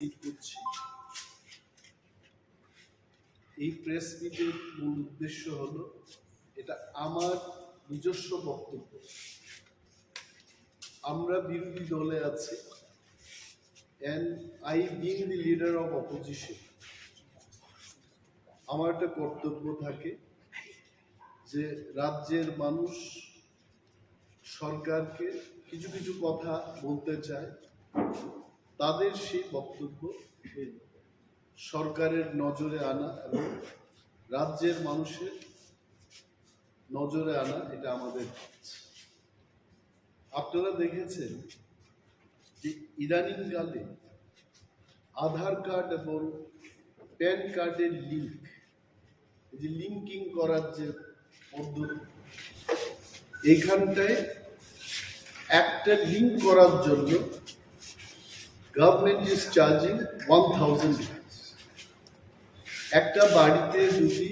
করছি। এই প্রেস মিটের মূল উদ্দেশ্য হলো, এটা আমার নিজস্ব বক্তব্য। আমরা বিরোধী দলে আছি, and I being the leader of opposition, আমার একটা কর্তব্য থাকে যে রাজ্যের মানুষ সরকারকে কিছু কিছু কথা বলতে চায়, তাদের সেই বক্তব্য সরকারের নজরে আনা এবং রাজ্যের মানুষের নজরে আনা, এটা আমাদের কাজ। আপনারা দেখেছেন যে ইদানিংকালে আধার কার্ড এবং প্যান কার্ডের লিঙ্কিং করার যে পদ্ধতি, এইখানটায় একটা লিঙ্ক করার জন্য গভর্নমেন্ট ইজ চার্জিং 1000 rupees। একটা বাড়িতে যদি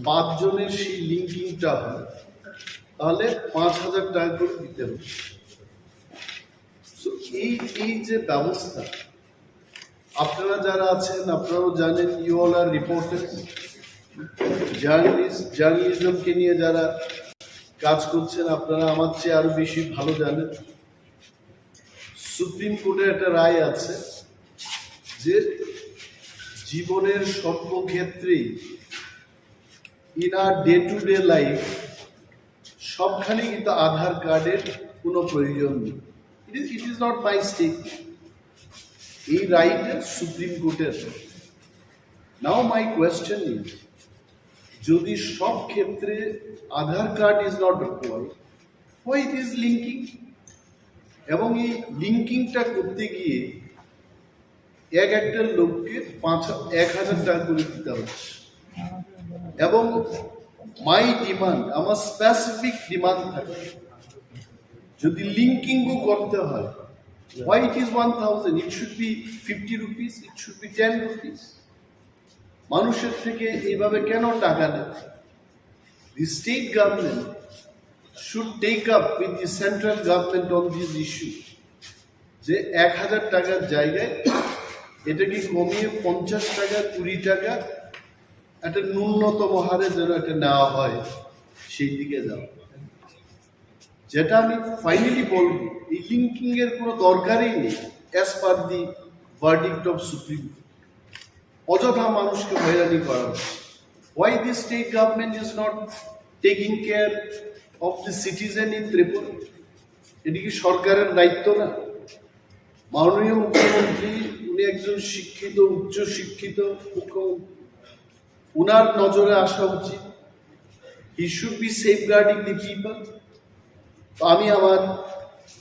5 জনের সেই লিঙ্কিংটা হয়, তাহলে 5000 টাকা করে দিতে হবে। এই যে ব্যবস্থা, আপনারা যারা আছেন আপনারাও জানেন, ইউ অল আর রিপোর্টার্স, জার্নালিজমকে নিয়ে যারা কাজ করছেন, আপনারা আমার চেয়ে আরো বেশি ভালো জানেন। সুপ্রিম কোর্টের একটা রায় আছে যে জীবনের সর্বক্ষেত্রেই, in our day to day life, সবখানে কিন্তু আধার কার্ডের কোনো প্রয়োজন নেই। It is not my statement, এই রাইট সুপ্রিম কোর্টের। নাও মাই কোয়েশ্চেন ইজ, যদি সব ক্ষেত্রে Aadhaar card is not required, why it is linking? এবং এই লিঙ্কিংটা করতে গিয়ে একটা লোককে 1000 টাকা করে দিতে হচ্ছে। এবং মাই ডিমান্ড, আমার স্পেসিফিক ডিমান্ড থাকে, যদি লিঙ্কিংও করতে হয়, why it is 1000? It should be 50 rupees, it should be 10 rupees. মানুষের থেকে এইভাবে কেন টাকা নেয়? The state government should take up with the central government on this issue, যে 1000 টাকার জায়গায় এটাকে কমিয়ে 50 টাকা 20 টাকা একটা ন্যূনতম হারে যেন এটা নেওয়া হয়, সেই দিকে যাও। যেটা আমি ফাইনালি বলবো, এই লিঙ্কিং এর কোনো দরকারই নেই as per the verdict of supreme court. অযথা মানুষকে হয়রানি করা হচ্ছে। Why the state government is not taking care of the citizen in Tripura? এটি কি সরকারের দায়িত্ব না? মাননীয় মুখ্যমন্ত্রী, উনি একজন শিক্ষিত, উচ্চ শিক্ষিত মুখ্যমন্ত্রী, উনার নজরে আসা উচিত। He should be safeguarding the people. আমি আমার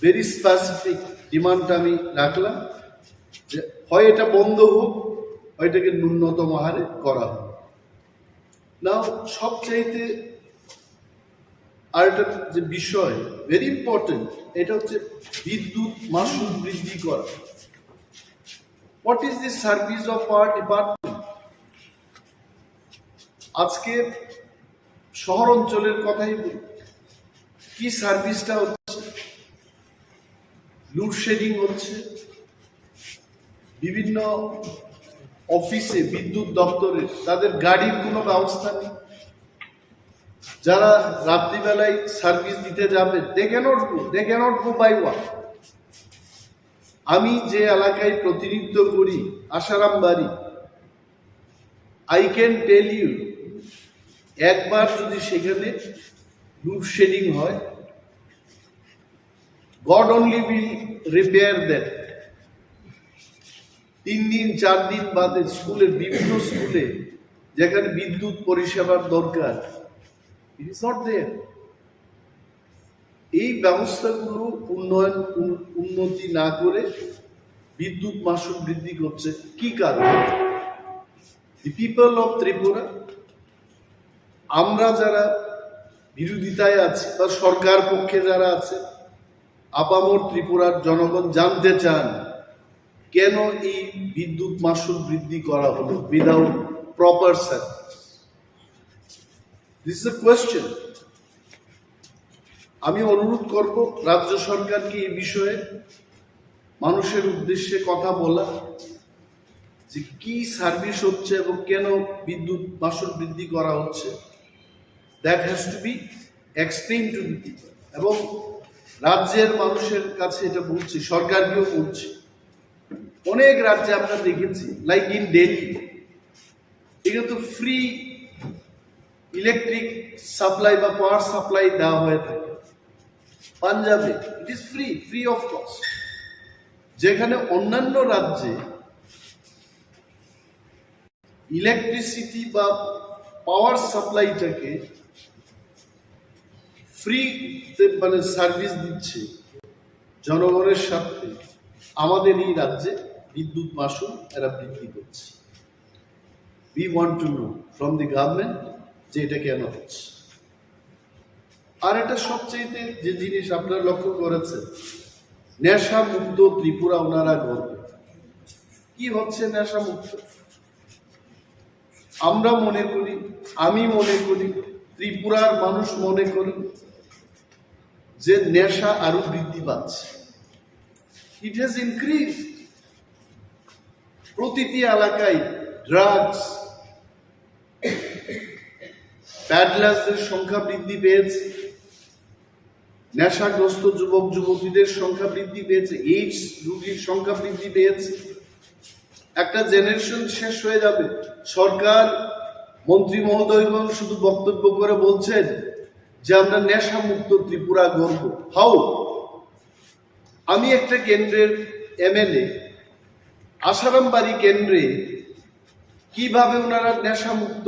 ভেরি স্পেসিফিক ডিমান্ডটা আমি রাখলাম যে হয় এটা বন্ধ হোক, হয় এটাকে ন্যূনতম হারে করা হোক। না, সবচাইতে আরেকটা যে বিষয় ভেরি ইম্পর্টেন্ট, এটা হচ্ছে বিদ্যুৎ মাশুল বৃদ্ধি করা। What is the service of our department? আজকে শহর অঞ্চলের কথাই বলি, কি সার্ভিসটা হচ্ছে? লোডশেডিং হচ্ছে, বিভিন্ন অফিসে বিদ্যুৎ দপ্তরে তাদের গাড়ির কোনো ব্যবস্থা নেই। যারা রাত্রিবেলায় সার্ভিস দিতে যাবে, they can't go by walk. আমি যে এলাকায় প্রতিনিধিত্ব করি, আসারাম বাড়ি, আই ক্যান টেল ইউ, একবার যদি সেখানে লোডশেডিং হয়, God only will repair that. 3 দিন 4 দিন বাদে স্কুলের বিভিন্ন স্কুলে যেখানে বিদ্যুৎ পরিষেবার দরকার, ইট ইজ নট দেয়ার। এই ব্যবস্থাগুলো উন্নতি না করে বিদ্যুৎ মাশুল বৃদ্ধি করছে কি কারণে? দি পিপল অফ ত্রিপুরা, আমরা যারা বিরোধিতায় আছি বা সরকার পক্ষে যারা আছে, আপামর ত্রিপুরার জনগণ জানতে চান কেন এই বিদ্যুৎ মাশুল বৃদ্ধি করা হলো without proper service. This is a question. আমি অনুরোধ করব রাজ্য সরকারকে এই বিষয়ে মানুষের উদ্দেশ্যে কথা বলা, যে কি সার্ভিস হচ্ছে এবং কেন বিদ্যুৎ মাশুল বৃদ্ধি করা হচ্ছে, that has to be explain to the people. এবং রাজ্যের মানুষের কাছে এটা বলছি, সরকারকেও বলছি, অনেক রাজ্যে আমরা দেখেছি, লাইক ইন দিল্লি, এগুলো তো ফ্রি ইলেকট্রিক সাপ্লাই বা পাওয়ার সাপ্লাই দেওয়া হয়ে থাকে। পাঞ্জাবে it is free of cost. যেখানে অন্যান্য রাজ্যে ইলেকট্রিসিটি বা পাওয়ার সাপ্লাইটাকে ফ্রি মানে সার্ভিস দিচ্ছে জনগণের সাথে, আমাদের এই রাজ্যে বিদ্যুৎ মাশুল এরা বৃদ্ধি করছে। We want to know from the government যে এটা কেন হচ্ছে। আর এটা সবচেয়ে যে জিনিস আপনারা লক্ষ্য করেছেন, নেশা মুক্ত ত্রিপুরা ওনারা গর্বে। কি হচ্ছে নেশা মুক্ত? আমরা মনে করি, আমি মনে করি, ত্রিপুরার মানুষ মনে করি যে নেশা আরো বৃদ্ধি পাচ্ছে। It has increase. প্রতিটি এলাকায় ড্রাগস, প্যাডলার্সদের সংখ্যা বৃদ্ধি পেয়েছে, নেশাগ্রস্ত যুবক যুবতীদের সংখ্যা বৃদ্ধি পেয়েছে, এইডস রোগীর সংখ্যা বৃদ্ধি পেয়েছে। একটা জেনারেশন শেষ হয়ে যাবে। সরকার মন্ত্রী মহোদয়গণ শুধু বক্তব্য করে বলছেন যে আমরা নেশা মুক্ত ত্রিপুরা গড়ব। হাউ? আমি একটা কেন্দ্রের এমএলএ, আসারামবাড়ি কেন্দ্রে কিভাবে ওনারা নেশা মুক্ত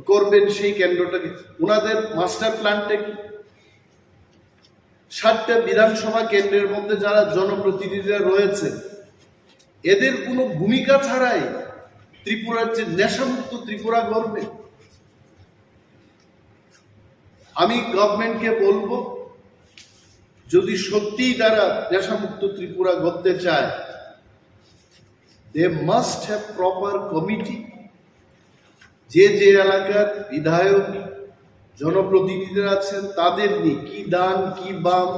করবেন সেই কেন্দ্রটাকে? ওনাদের মাস্টার প্ল্যানটা কি? 7টা বিধানসভা কেন্দ্রের মধ্যে যারা জনপ্রতিনিধিরা রয়েছে, এদের কোনো ভূমিকা ছাড়াই ত্রিপুরার যে নেশামুক্ত ত্রিপুরা গড়বে। আমি গভর্নমেন্টকে বলবো, যদি সত্যিই তারা নেশামুক্ত ত্রিপুরা গড়তে চায়, they must have proper committee. যে যে এলাকার বিধায়ক জনপ্রতিনিধিরা আছেন তাদের নিয়ে, কি দান কি বাম,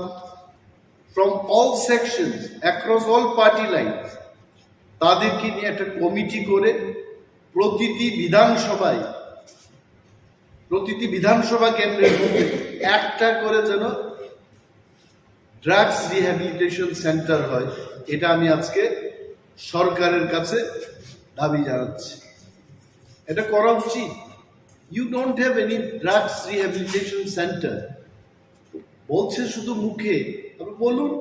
from all sections across all party lines, তাদেরকে নিয়ে একটা কমিটি করে প্রতিটি বিধানসভা কেন্দ্রের মধ্যে একটা করে যেন ড্রাগস রিহ্যাবিলিটেশন সেন্টার হয়। এটা আমি আজকে সরকারের কাছে দাবি জানাচ্ছি। এটা করা উচিত। You don't have any drugs rehabilitation centre. বলছে শুধু মুখে, আপনি বলুন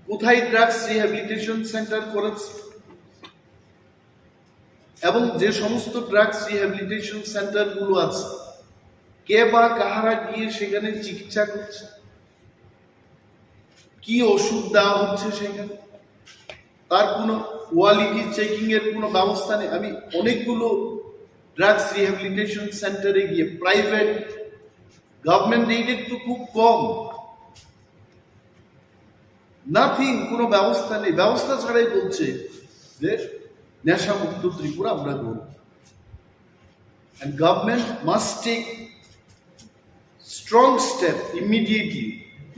কোথায় ড্রাগস রিহ্যাবিলিটেশন সেন্টার করেছে, এবং যে সমস্ত ড্রাগস রিহ্যাবিলিটেশন সেন্টার গুলো আছে, কে বা কাহারা গিয়ে সেখানে চিকিৎসা করছে, কি ওষুধ দেওয়া হচ্ছে সেখানে, তার কোনো কোয়ালিটি চেকিং এর কোনো ব্যবস্থা নেই। আমি অনেকগুলো ড্রাগস রিহ্যাবিলিটেশন সেন্টারে গিয়ে, প্রাইভেট গভর্নমেন্ট এইডেড তো খুব কম, নাথিং, কোনো ব্যবস্থা নেই। ব্যবস্থা ছাড়াই বলছে যে নেশা মুক্ত ত্রিপুরা আমরা করব। And government must take strong step immediately,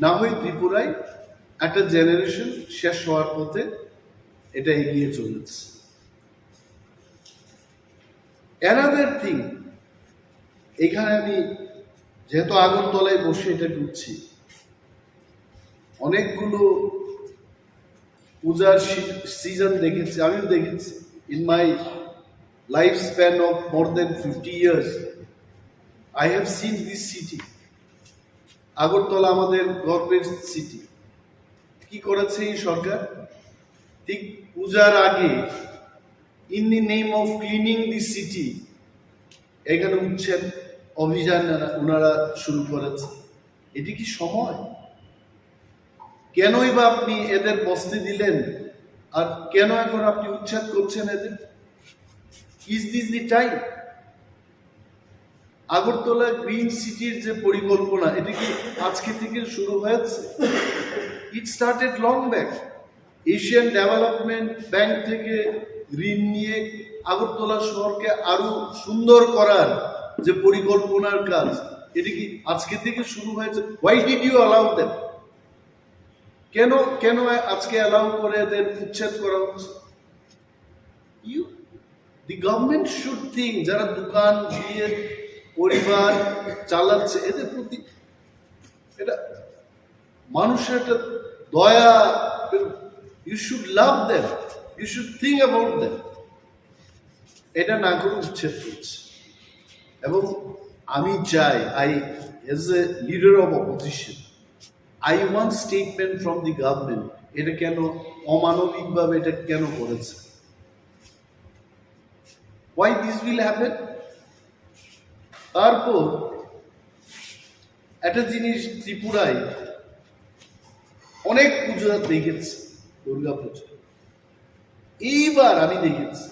না হয় ত্রিপুরায় একটা জেনারেশন শেষ হওয়ার পথে এটা এগিয়ে চলেছে। Another thing, এখানে আমি যেহেতু আগরতলায় বসে এটা ঢুকছি, অনেকগুলো পূজার সিজন দেখেছি, আমিও দেখেছি। In my lifespan of more than 50 years, I have seen this city. Agartala আমাদের গর্বের সিটি। কি করেছে এই সরকার? ঠিক পূজার আগে, in the name of cleaning the city, এখানে উচ্ছেদ অভিযান ওনারা শুরু করেছে। এটি কি সময়? কেনই বা আপনি এদের বসতে দিলেন, আর কেন এখন আপনি উচ্ছেদ করছেন এদের? Is this the time? Agartala green সিটির যে পরিকল্পনা, এটা কি আজকে থেকে শুরু হয়েছে? It started long back. Asian development bank থেকে ঋণ নিয়ে আগরতলা শহরকে আরো সুন্দর করার যে পরিকল্পনার কাজ, এটা কি আজকে থেকে শুরু হয়েছে? Why did you allow them? কেন কেন আজকে অ্যালাউ করে এদের উচ্ছেদ করা হচ্ছে? You the government should think, যারা দোকান দিয়ে পরিবার চালাচ্ছে এদের প্রতি এটা মানুষের একটা দয়া, you should love them, you should think about them. এটা না করে উচ্ছেদ করছে। এবং আমি চাই, as a leader of opposition, I want statement from the government, এটা কেন অমানবিকভাবে এটা কেন করেছে? Why this will happen? তারপর একটা জিনিস, ত্রিপুরায় অনেক পুজো দেখেছি, দুর্গা পুজো, এইবার আমি দেখেছি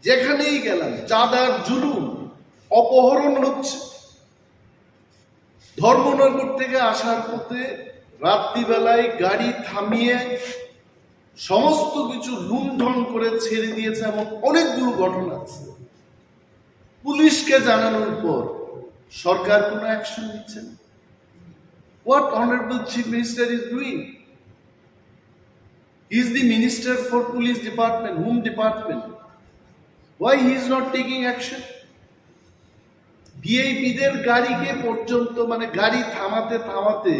যেখানেই গেলাম চাঁদার জুলুম, অপহরণ হচ্ছে। ধর্মনগর থেকে আসার পথে রাত্রিবেলায় গাড়ি থামিয়ে সমস্ত কিছু লুণ্ঠন করে ছেড়ে দিয়েছে, এমন অনেকগুলো ঘটনা আছে। পুলিশকে জানানোর পর সরকার কোনো অ্যাকশন নিচ্ছে না। What Honorable Chief Minister is doing? He is the Minister for Police Department. Whom department? Why he is not taking action? ভিআইপিদের গাড়িকে পর্যন্ত, মানে গাড়ি থামাতে থামাতে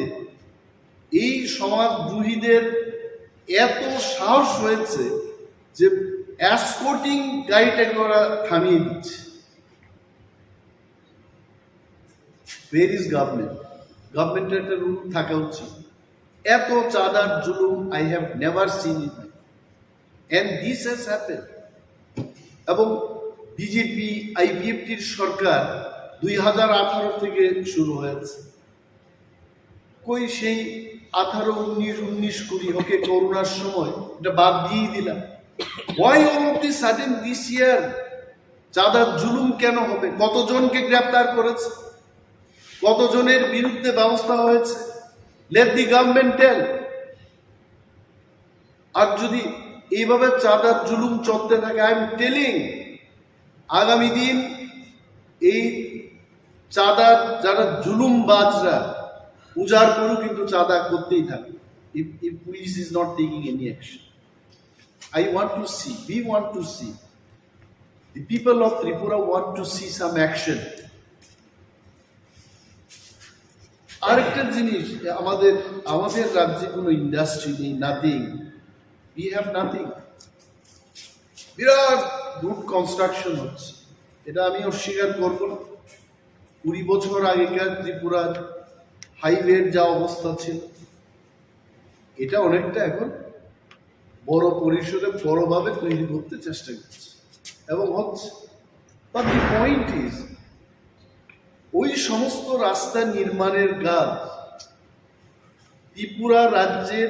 এই সমাজদ্রোহীদের এত সাহস হয়েছে যে এসকর্টিং গাড়িটাকে ওরা থামিয়ে দিচ্ছে। Where is government? গভর্নমেন্টের একটা রুল থাকা উচিত। এত চাঁদার জুলুম I have never seen it, and this has happened. এবং বিজেপি আইপিএফটির সরকার 2018 থেকে শুরু হয়েছে। কই সেই 18, 19, 19-20 ওকে করোনার সময় এটা বাদ দিয়ে দিলাম। Why all of the sudden this year চাঁদার জুলুম কেন হবে? কতজনকে গ্রেপ্তার করেছে, কতজনের বিরুদ্ধে ব্যবস্থা হয়েছে? Let the government tell. আর যদি এইভাবে চাঁদার জুলুম চলতে থাকে, I am telling, আগামী দিন এই চাঁদার যারা জুলুমবাজরা উজাড় করেও কিন্তু চাঁদা করতেই থাকবে, if police is not taking any action. I want to see, we want to see, the people of Tripura want to see some action. আরেকটা জিনিস, আমাদের রাজ্যে কোনো ইন্ডাস্ট্রি নেই, নাথিং, we have nothing. বিরাট রুট কনস্ট্রাকশন হচ্ছে, এটা আমি অস্বীকার করব না। 20 বছর আগেকার ত্রিপুরার হাইওয়ের যা অবস্থা ছিল, এটা অনেকটা এখন বড় পরিসরে বড়ভাবে তৈরি করতে চেষ্টা করছে এবং হচ্ছে। বাট দি পয়েন্ট ইজ, ওই সমস্ত রাস্তা নির্মাণের কাজ ত্রিপুরা রাজ্যের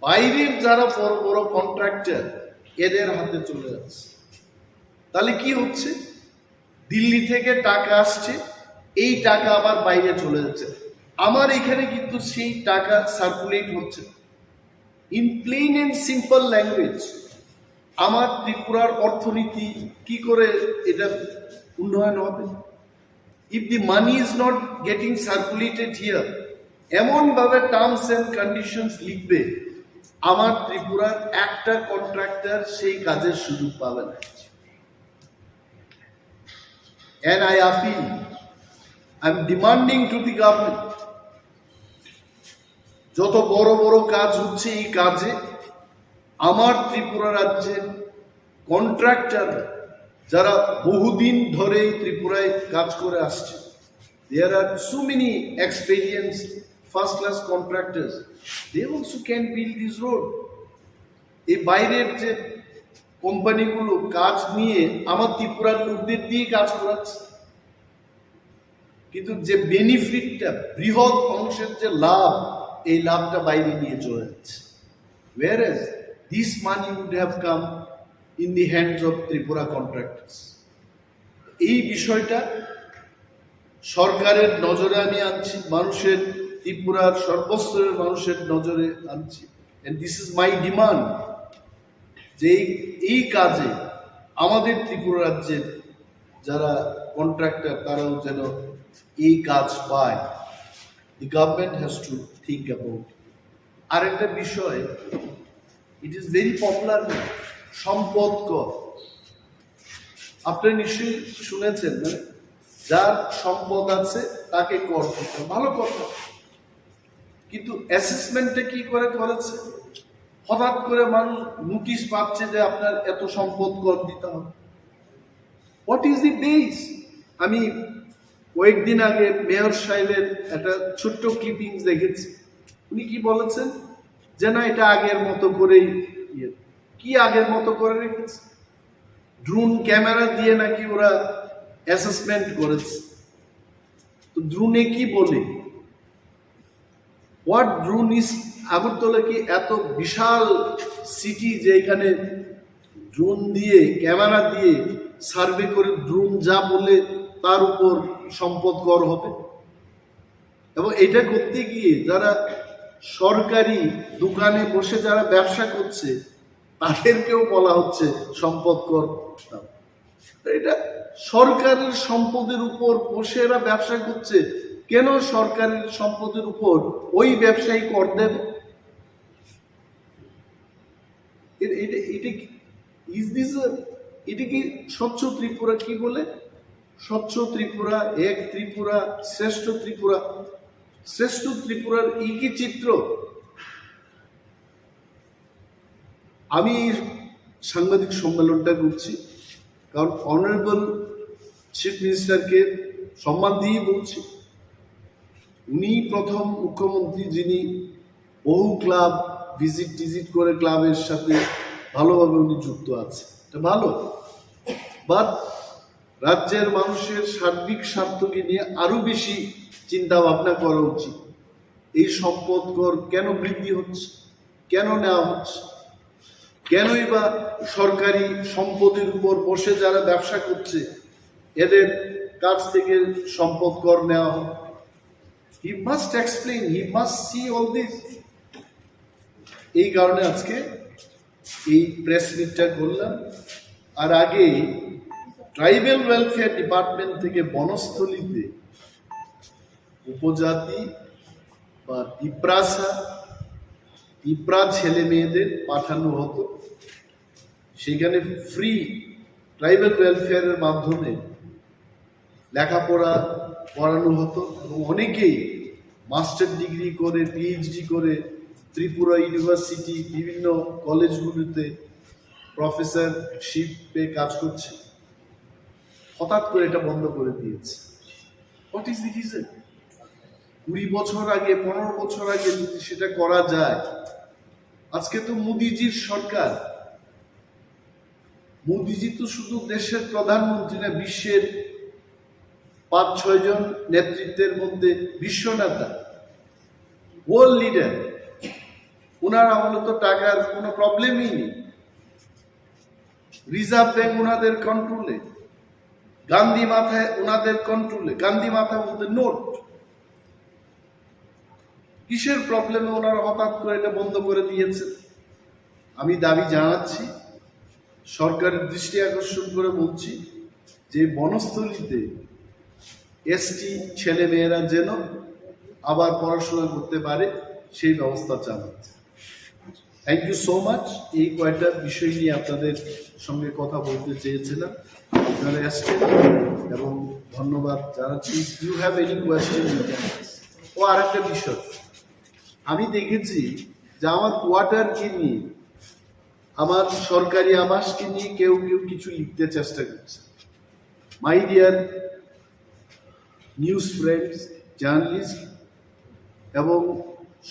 বাইরের যারা বড় বড় কন্ট্রাক্টর, এদের হাতে চলে যাচ্ছে। তাহলে কি হচ্ছে? দিল্লি থেকে টাকা আসছে, এই টাকা আবার বাইরে চলে যাচ্ছে। আমার এখানে কিন্তু সেই টাকা সার্কুলেট হচ্ছে। In plain and simple language, আমার ত্রিপুরার অর্থনীতি কি করে এটা উন্নয়ন হবে? If the money is not getting circulated here, এমনভাবে টার্মস অ্যান্ড কন্ডিশনস লিখবে আমার ত্রিপুরার একটা কন্ট্রাক্টর সেই কাজের সুযোগ পাবে না। And I appeal, I'm demanding to the government, যত বড় বড় কাজ হচ্ছে এই কাজে আমার ত্রিপুরা রাজ্যের কন্ট্রাক্টর যারা বহুদিন ধরে ত্রিপুরায় কাজ করে আসছে, there are so many experienced first class contractors, they also can build this road. এই বাইরের যে কোম্পানিগুলো কাজ নিয়ে আমার ত্রিপুরার লোকদের দিয়ে কাজ করাচ্ছে, কিন্তু যে বেনিফিটটা, বৃহৎ অংশের যে লাভ, এই লাভটা বাইরে নিয়ে চলে যাচ্ছে। Whereas this money would have come in the hands of Tripura contractors. এই বিষয়টা সরকারের নজরে আমি আনছি, মানুষের, ত্রিপুরার সর্বস্তরের মানুষের নজরে আনছি। And this is my demand, যে এই কাজে আমাদের ত্রিপুরা রাজ্যের যারা কন্ট্রাক্টর তারাও যেন এই কাজ পায়। The government has to think about it. আর একটা বিষয়, ইট ইজ ভেরি পপুলার, সম্পদ কর। আপনি নিশ্চয়ই শুনেছেন, মানে যার সম্পদ আছে তাকে কর দিতে, ভালো কথা। কিন্তু অ্যাসেসমেন্টটা কি করে করেছে? হঠাৎ করে মানুষ নোটিশ পাচ্ছে যে আপনার এত সম্পদ কর দিতে হবে। What is the base? আমি কয়েকদিন আগে মেয়র সাহেবের একটা ছোট্ট ক্লিপিংস দেখেছি। উনি কি বলেছেন যে না, এটা আগের মতো করেই, কি আগের মতো করে রেখেছে? ড্রোন ক্যামেরা দিয়ে নাকি ওরা অ্যাসেসমেন্ট করেছে। তো ড্রোনে কি বলে? What drone is? আগরতলা কি এত বিশাল সিটি যে এখানে ড্রোন দিয়ে, ক্যামেরা দিয়ে সার্ভে করে ড্রোন যা বলে তার উপর সম্পদ কর হবে? এবং এটা করতে গিয়ে যারা সরকারি দোকানে বসে যারা ব্যবসা করছে তাদেরকেও বলা হচ্ছে সম্পদ কর। এটা সরকারের সম্পদের উপর বসে এরা ব্যবসা করছে, কেন সরকারের সম্পদের উপর ওই ব্যবসায়ী কর দেবে? এটা কি স্বচ্ছ ত্রিপুরা? কি বলে স্বচ্ছ ত্রিপুরা, এক ত্রিপুরা, শ্রেষ্ঠ ত্রিপুরা? শ্রেষ্ঠ ত্রিপুরার কি চিত্র? আমি সাংবাদিক সম্মেলনটা করছি কারণ অনারেবল চিফ মিনিস্টারকে সম্মান দিয়ে বলছি। উনি প্রথম মুখ্যমন্ত্রী যিনি বহু ক্লাব ভিজিট করে ক্লাবের সাথে ভালোভাবে উনি যুক্ত আছে, এটা ভালো। বাট রাজ্যের মানুষের সার্বিক স্বার্থকে নিয়ে আরো বেশি চিন্তা ভাবনা করা উচিত। এই সম্পদ কর কেন বৃদ্ধি হচ্ছে, কেন নেওয়া হচ্ছে, কেনই বা সরকারি সম্পদের উপর বসে যারা ব্যবসা করছে এদের কাছ থেকে সম্পদ কর নেওয়া হয়? He must explain, he must see all this. এই কারণে আজকে এই প্রেস মিটটা করলাম। আর আগে ট্রাইবাল ওয়েলফেয়ার ডিপার্টমেন্ট থেকে বনস্থলীতে উপজাতি বা টিপ্রা ছেলে মেয়েদের পাঠানো হতো। সেখানে ফ্রি ট্রাইবাল ওয়েলফেয়ারের মাধ্যমে লেখাপড়া করানো হতো এবং অনেকেই মাস্টার ডিগ্রি করে, পিএইচডি করে ত্রিপুরা ইউনিভার্সিটি বিভিন্ন কলেজগুলিতে প্রফেসরশিপে কাজ করছে। হঠাৎ করে এটা বন্ধ করে দিয়েছে। What is the reason? 20 বছর আগে, 15 বছর আগে যদি সেটা করা যায়। আজকে তো মোদিজির সরকার, মোদিজি তো শুধু দেশের প্রধানমন্ত্রী না, বিশ্বের 5-6 জন নেতৃত্বের মধ্যে বিশ্ব নেতা, ওয়ার্ল্ড লিডার। ওনার আমলে তো টাকার কোনো প্রবলেমই নেই। রিজার্ভ ব্যাংক ওনাদের কন্ট্রোলে, গান্ধী মাথায় ওনাদের কন্ট্রোলে, গান্ধী মাথার মধ্যে নোট। কিসের প্রবলেমে ওনারা হঠাৎ করে এটা বন্ধ করে দিয়েছে? আমি দাবি জানাচ্ছি, সরকারের দৃষ্টি আকর্ষণ করে বলছি যে বনস্থলীতে এসটি ছেলে মেয়েরা যেন আবার পড়াশোনা করতে পারে সেই ব্যবস্থা চালাচ্ছে। Thank you so much. এই কয়েকটা বিষয় নিয়ে আপনাদের সঙ্গে কথা বলতে চেয়েছিলাম, আপনারা এসছেন এবং ধন্যবাদ জানাচ্ছি। You have any question? ও আরেকটা বিষয়, আমি দেখেছি যে আমার কোয়ার্টারকে নিয়ে, আমার সরকারি আবাসকে নিয়ে কেউ কিছু লিখতে চেষ্টা করছে। My dear news friends, journalist এবং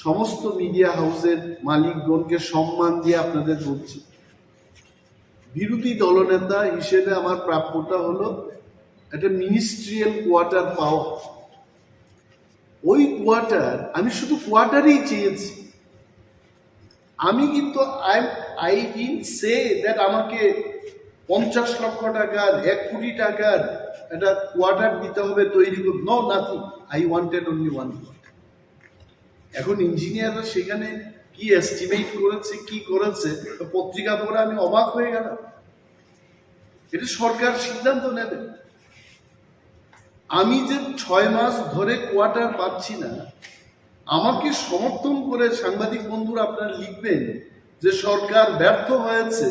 সমস্ত মিডিয়া হাউসের মালিকগণকে সম্মান দিয়ে আপনাদের বলছি, বিরোধী দলনেতা হিসেবে আমার প্রাপ্যটা হলো একটা মিনিস্ট্রিয়াল কোয়ার্টার পাওয়া। ওই কোয়ার্টার, আমি শুধু কোয়ার্টারই চেয়েছি। আমি কিন্তু আই ডিডন্ট সে দ্যাট আমাকে 50 লক্ষ টাকার, 1 কোটি টাকার একটা কোয়ার্টার দিতে হবে তৈরি করতে। No, nothing. I wanted only one quarter. এখন ইঞ্জিনিয়াররা সেখানে কি এস্টিমেট করেছে, কি করেছে, পত্রিকা পড়ে আমি অবাক হয়ে গেলাম। এটা সরকার সিদ্ধান্ত নেবে। আমি যে 6 মাস ধরে কোয়ার্টার পাচ্ছি না, আমাকে সমর্থন করে সাংবাদিক বন্ধুরা আপনারা লিখবেন যে সরকার ব্যর্থ হয়েছে,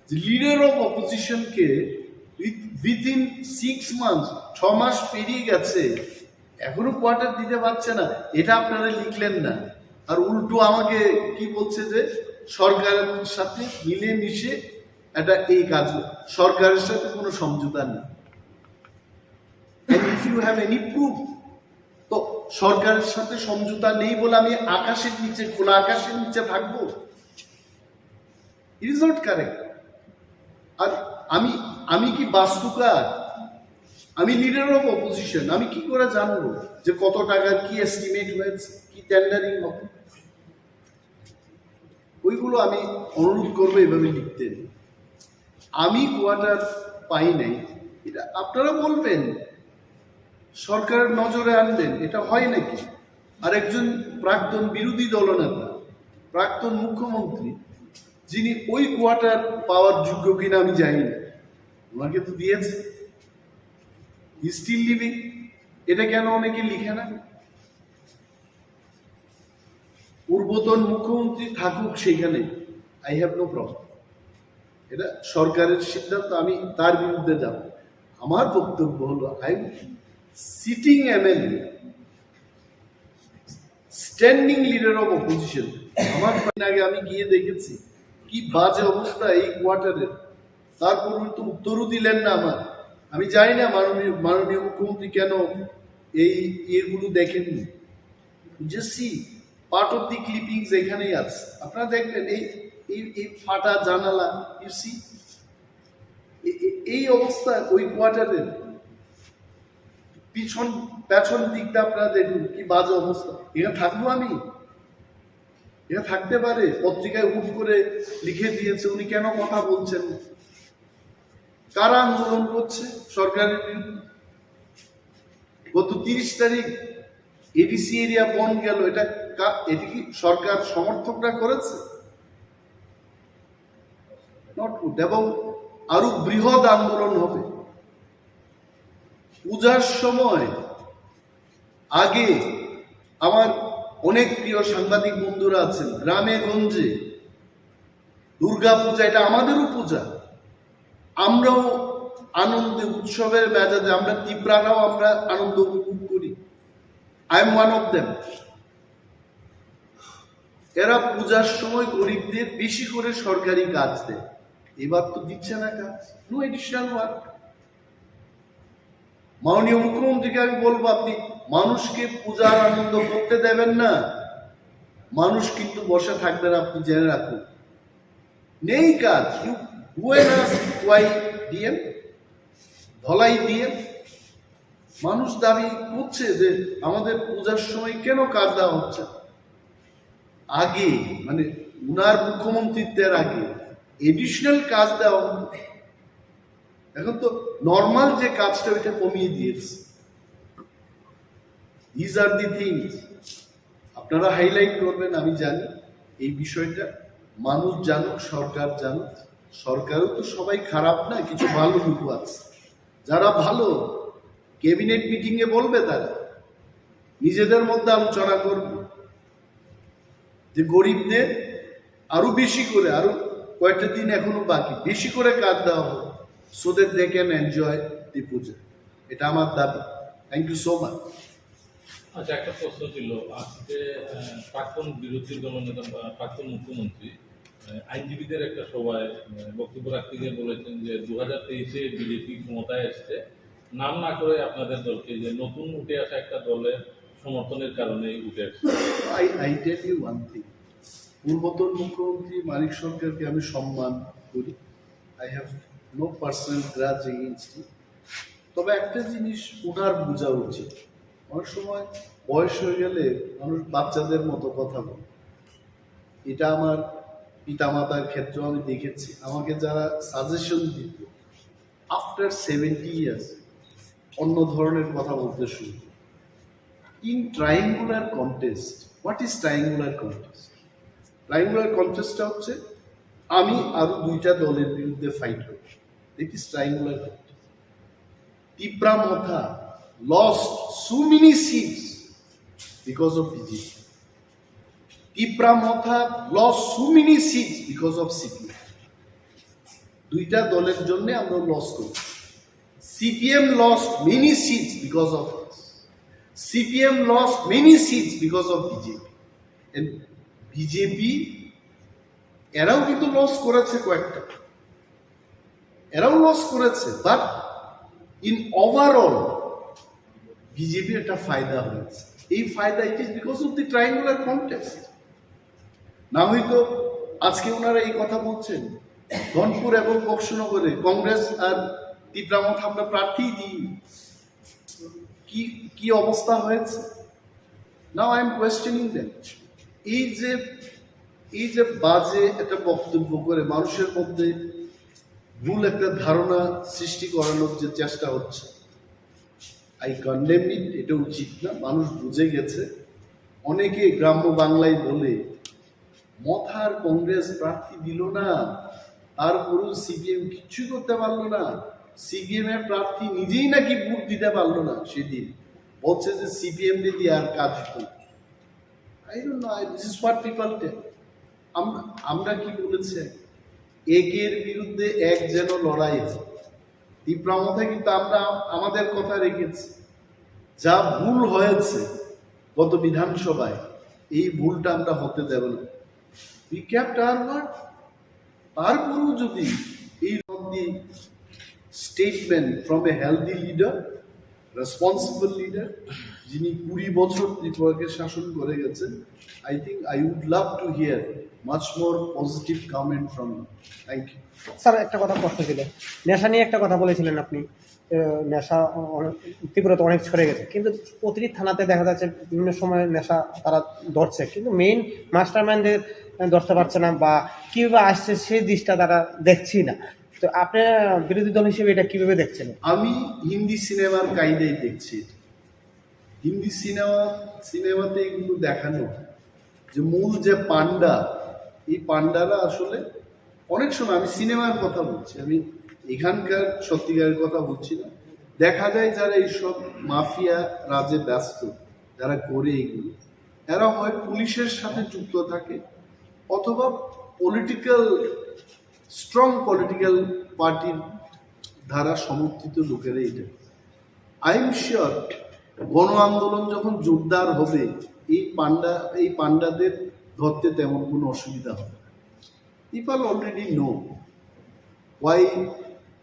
যে লিডার অফ অপোজিশনকে উইথিন 6 মান্থস 6 মাস পেরিয়ে গেছে এখনো কোয়ার্টার দিতে পারছে না, এটা আপনারা লিখলেন না। আর উল্টো আমাকে কি বলছে যে সরকারের সাথে মিলে মিশে এটা এই কাজ, সরকারের সাথে কোনো সমঝোতা নেই। If you have any proof, তো সরকারের সাথে সমঝোতা নেই বলে আমি আকাশের নিচে, খোলা আকাশের নিচে থাকবো? It is not correct. আর আমি কি বাস্তুকার? আমি লিডার অফ অপোজিশন, আমি কি করে জানবো যে কত টাকার কি এস্টিমেট হয়েছে, কি টেন্ডারিং হবে? ওইগুলো আমি অনুরোধ করবো এভাবে লিখতে নেই। আমি কোয়ার্টার পাই নাই, এটা আপনারা বলবেন, সরকারের নজরে আনবেন, এটা হয় নাকি? আর একজন প্রাক্তন বিরোধী দলনেতা, প্রাক্তন মুখ্যমন্ত্রী, যিনি ওই কোয়ার্টার পাওয়ার যোগ্য কিনা আমি জানি না, ওনাকে তো দিয়েছে, স্টিল লিভিং, এটা কেন অনেকে লিখে না? পূর্বতন মুখ্যমন্ত্রী থাকুক সেখানে, আই হ্যাভ নো প্রবলেম, এটা সরকারের সিদ্ধান্ত, আমি তার বিরুদ্ধে যাব। আমার বক্তব্য হলো, I am sitting MLA, standing leader of opposition. আমার আগে আমি গিয়ে দেখেছি কি বাজে অবস্থা এই কোয়ার্টারের, তারপর তো উত্তরও দিলেন না আমার। আমি জানি না মাননীয় মুখ্যমন্ত্রী কেন এই ইয়েগুলো দেখেননি। See part of the clippings এখানেই আছে, আপনারা দেখবেন এই ফাটা জানালা, ইউ সি এই অবস্থা ওই কোয়ার্টারের পেছন দিকটা আপনারা দেখুন কি বাজে অবস্থা। এখানে থাকবো আমি? এটা থাকতে পারে? পত্রিকায় হুট করে লিখে দিয়েছে, উনি কেন কথা বলছেন? কারা আন্দোলন করছে সরকারের বিরুদ্ধে? গত 30 তারিখ এডিসি এরিয়া বন্ধ গেল, এটা কি সরকার সমর্থকরা করেছে? Not good. এবং আরো বৃহৎ আন্দোলন হবে পূজার সময়। আগে আমার অনেক প্রিয় সাংবাদিক বন্ধুরা আছেন গ্রামে গঞ্জে, দুর্গা পূজা এটা আমাদেরও পূজা, আমরাও আনন্দে উৎসবের মেজাজে, আমরা ত্রিপুরারাও আমরা আনন্দ উপভোগ করি। I am one of them. এরা পূজার সময় গরিবদের বেশি করে সরকারি কাজ দেয়, এবার তো দিচ্ছে না কাজ, নো এডিশনাল ওয়ার্ক। মাননীয় মুখ্যমন্ত্রীকে আমি বলবো, আপনি মানুষকে পূজার আনন্দ করতে দেবেন না, মানুষ কিন্তু বসে থাকবে না, আপনি জেনে রাখুন। নেই কাজ, ধলাই দিয়ে মানুষ দাবি করছে যে আমাদের পূজার সময় কেন কাজ দেওয়া হচ্ছে। আগে মানে উনার মুখ্যমন্ত্রীত্বের আগে এডিশনাল কাজ দেওয়া, এখন তো নর্মাল যে কাজটা ওইটা কমিয়ে দিয়েছে। দিজ আর দি থিংস আপনারা হাইলাইট করবেন, আমি জানি এই বিষয়টা, মানুষ জানুক, সরকার জানুক। সরকারও তো সবাই খারাপ না, কিছু ভালো লোক আছে, যারা ভালো ক্যাবিনেট মিটিং এ বলবে, তারা নিজেদের মধ্যে আলোচনা করবে যে গরিবদের আরো বেশি করে, আরো কয়েকটা দিন এখনো বাকি, বেশি করে কাজ দেওয়া হবে, so that they can enjoy the puja. এটা আমার দাবি। Thank you so much. আচ্ছা, একটা প্রশ্ন ছিল, আজকে প্রাক্তন বিরোধী দলনেতা প্রাক্তন মুখ্যমন্ত্রী আইনজীবীদের একটা সভায় বক্তব্য রাখতে গিয়ে বলেছেন যে 2023-এ বিজেপি ক্ষমতায় এসছে, নাম না করে আপনাদের দলকে, যে নতুন উঠে আসা একটা দলের সমর্থনের কারণে উঠে আসছে। I tell you one thing, পূর্বতন মুখ্যমন্ত্রী মানিক সরকারকে আমি সম্মান করি, I have no personal grudge against him. তবে একটা জিনিস ওনার বোঝা উচিত, অনেক সময় বয়স হয়ে গেলে মানুষ বাচ্চাদের মতো কথা বলে। এটা আমার পিতামাতার ক্ষেত্রেও আমি দেখেছি, আমাকে যারা সাজেশন দিত আফটার 70 ইয়ার্স অন্য ধরনের কথা বলতে শুরু। In triangular contest, what is triangular contest? Triangular কন্টেস্টটা হচ্ছে আমি আরো 2টা দলের বিরুদ্ধে ফাইট করি, that is triangular contest. Tripura lost so many seats because of BJP. টিপ্রামথা loss so many seats because of CPM. দুইটা দলের জন্য আমরা লস করি। CPM lost many seats because of us. CPM lost many seats because of BJP. And BJP এরাও কিন্তু loss করেছে কয়েকটা, এরাও লস করেছে, বাট ইন ওভারঅল বিজেপির একটা ফায়দা হয়েছে। এই ফায়দা it is because of the triangular contest. না হয়তো আজকে ওনারা এই কথা বলছেন ধনপুর এবং বক্সনগরে কংগ্রেস আর তীব্রামথ আমরা প্রার্থী দিই, কি অবস্থা হয়েছে। Now I am questioning them. এই যে বাজে একটা বক্তব্য করে মানুষের মধ্যে ভুল একটা ধারণা সৃষ্টি করানোর যে চেষ্টা হচ্ছে, আই কন্ডেম ইট। এটা উচিত না। মানুষ বুঝে গেছে। অনেকে গ্রাম্য বাংলায় বলে মথার কংগ্রেস প্রার্থী দিল না, তারপরেও সিপিএম কিচ্ছু করতে পারলো না। সিপিএম এর প্রার্থী নিজেই নাকি ভোট দিতে পারলো না। সেদিন বলছে যে সিপিএম দিয়ে আর কাজ হতো। I don't know, this is what people tell. আমরা কি বলেছে, একের বিরুদ্ধে এক যেন লড়াই হয়। তীব্রামথা কিন্তু আমরা আমাদের কথা রেখেছি। যা ভুল হয়েছে গত বিধানসভায়, এই ভুলটা আমরা হতে দেব না। We kept our word. তারপরেও যদি এই statement from a healthy leader, responsible leader, যিনি 20 বছর ত্রিপুরাকে শাসন করে গেছেন, I think I would love to hear much more positive comment from you. Thank you. Sir, একটা কথা প্রশ্ন ছিল, নেশা নিয়ে একটা কথা বলেছিলেন আপনি। নেশা ত্রিপুরাতে অনেক ছড়ে গেছে, কিন্তু প্রতিটি থানাতে দেখা যাচ্ছে বিভিন্ন সময় নেশা তারা ধরছে, কিন্তু মেইন মাস্টার মাইন্ডদের ধরতে পারছে না, বা কীভাবে আসছে সেই দিকটা তারা দেখছি না। তো আপনি বিরোধী দল হিসেবে এটা কিভাবে দেখছেন? আমি হিন্দি সিনেমার কায়দায় দেখছি। হিন্দি সিনেমাতে এগুলো দেখানো যে মূল যে পান্ডা, এই পান্ডারা আসলে অনেক সময়, আমি সিনেমার কথা বলছি, আমি এখানকার সত্যিকারের কথা বলছি না। দেখা যায় যারা এইসব মাফিয়া রাজে ব্যস্ত, যারা করে এগুলো, এরা হয় পুলিশের সাথে যুক্ত থাকে, অথবা স্ট্রং পলিটিক্যাল পার্টির দ্বারা সমর্থিত লোকেরা। এটা আই এম শিওর গণ আন্দোলন যখন জোরদার হবে, এই পান্ডাদের ধরতে তেমন কোনো অসুবিধা হবে না। People already no why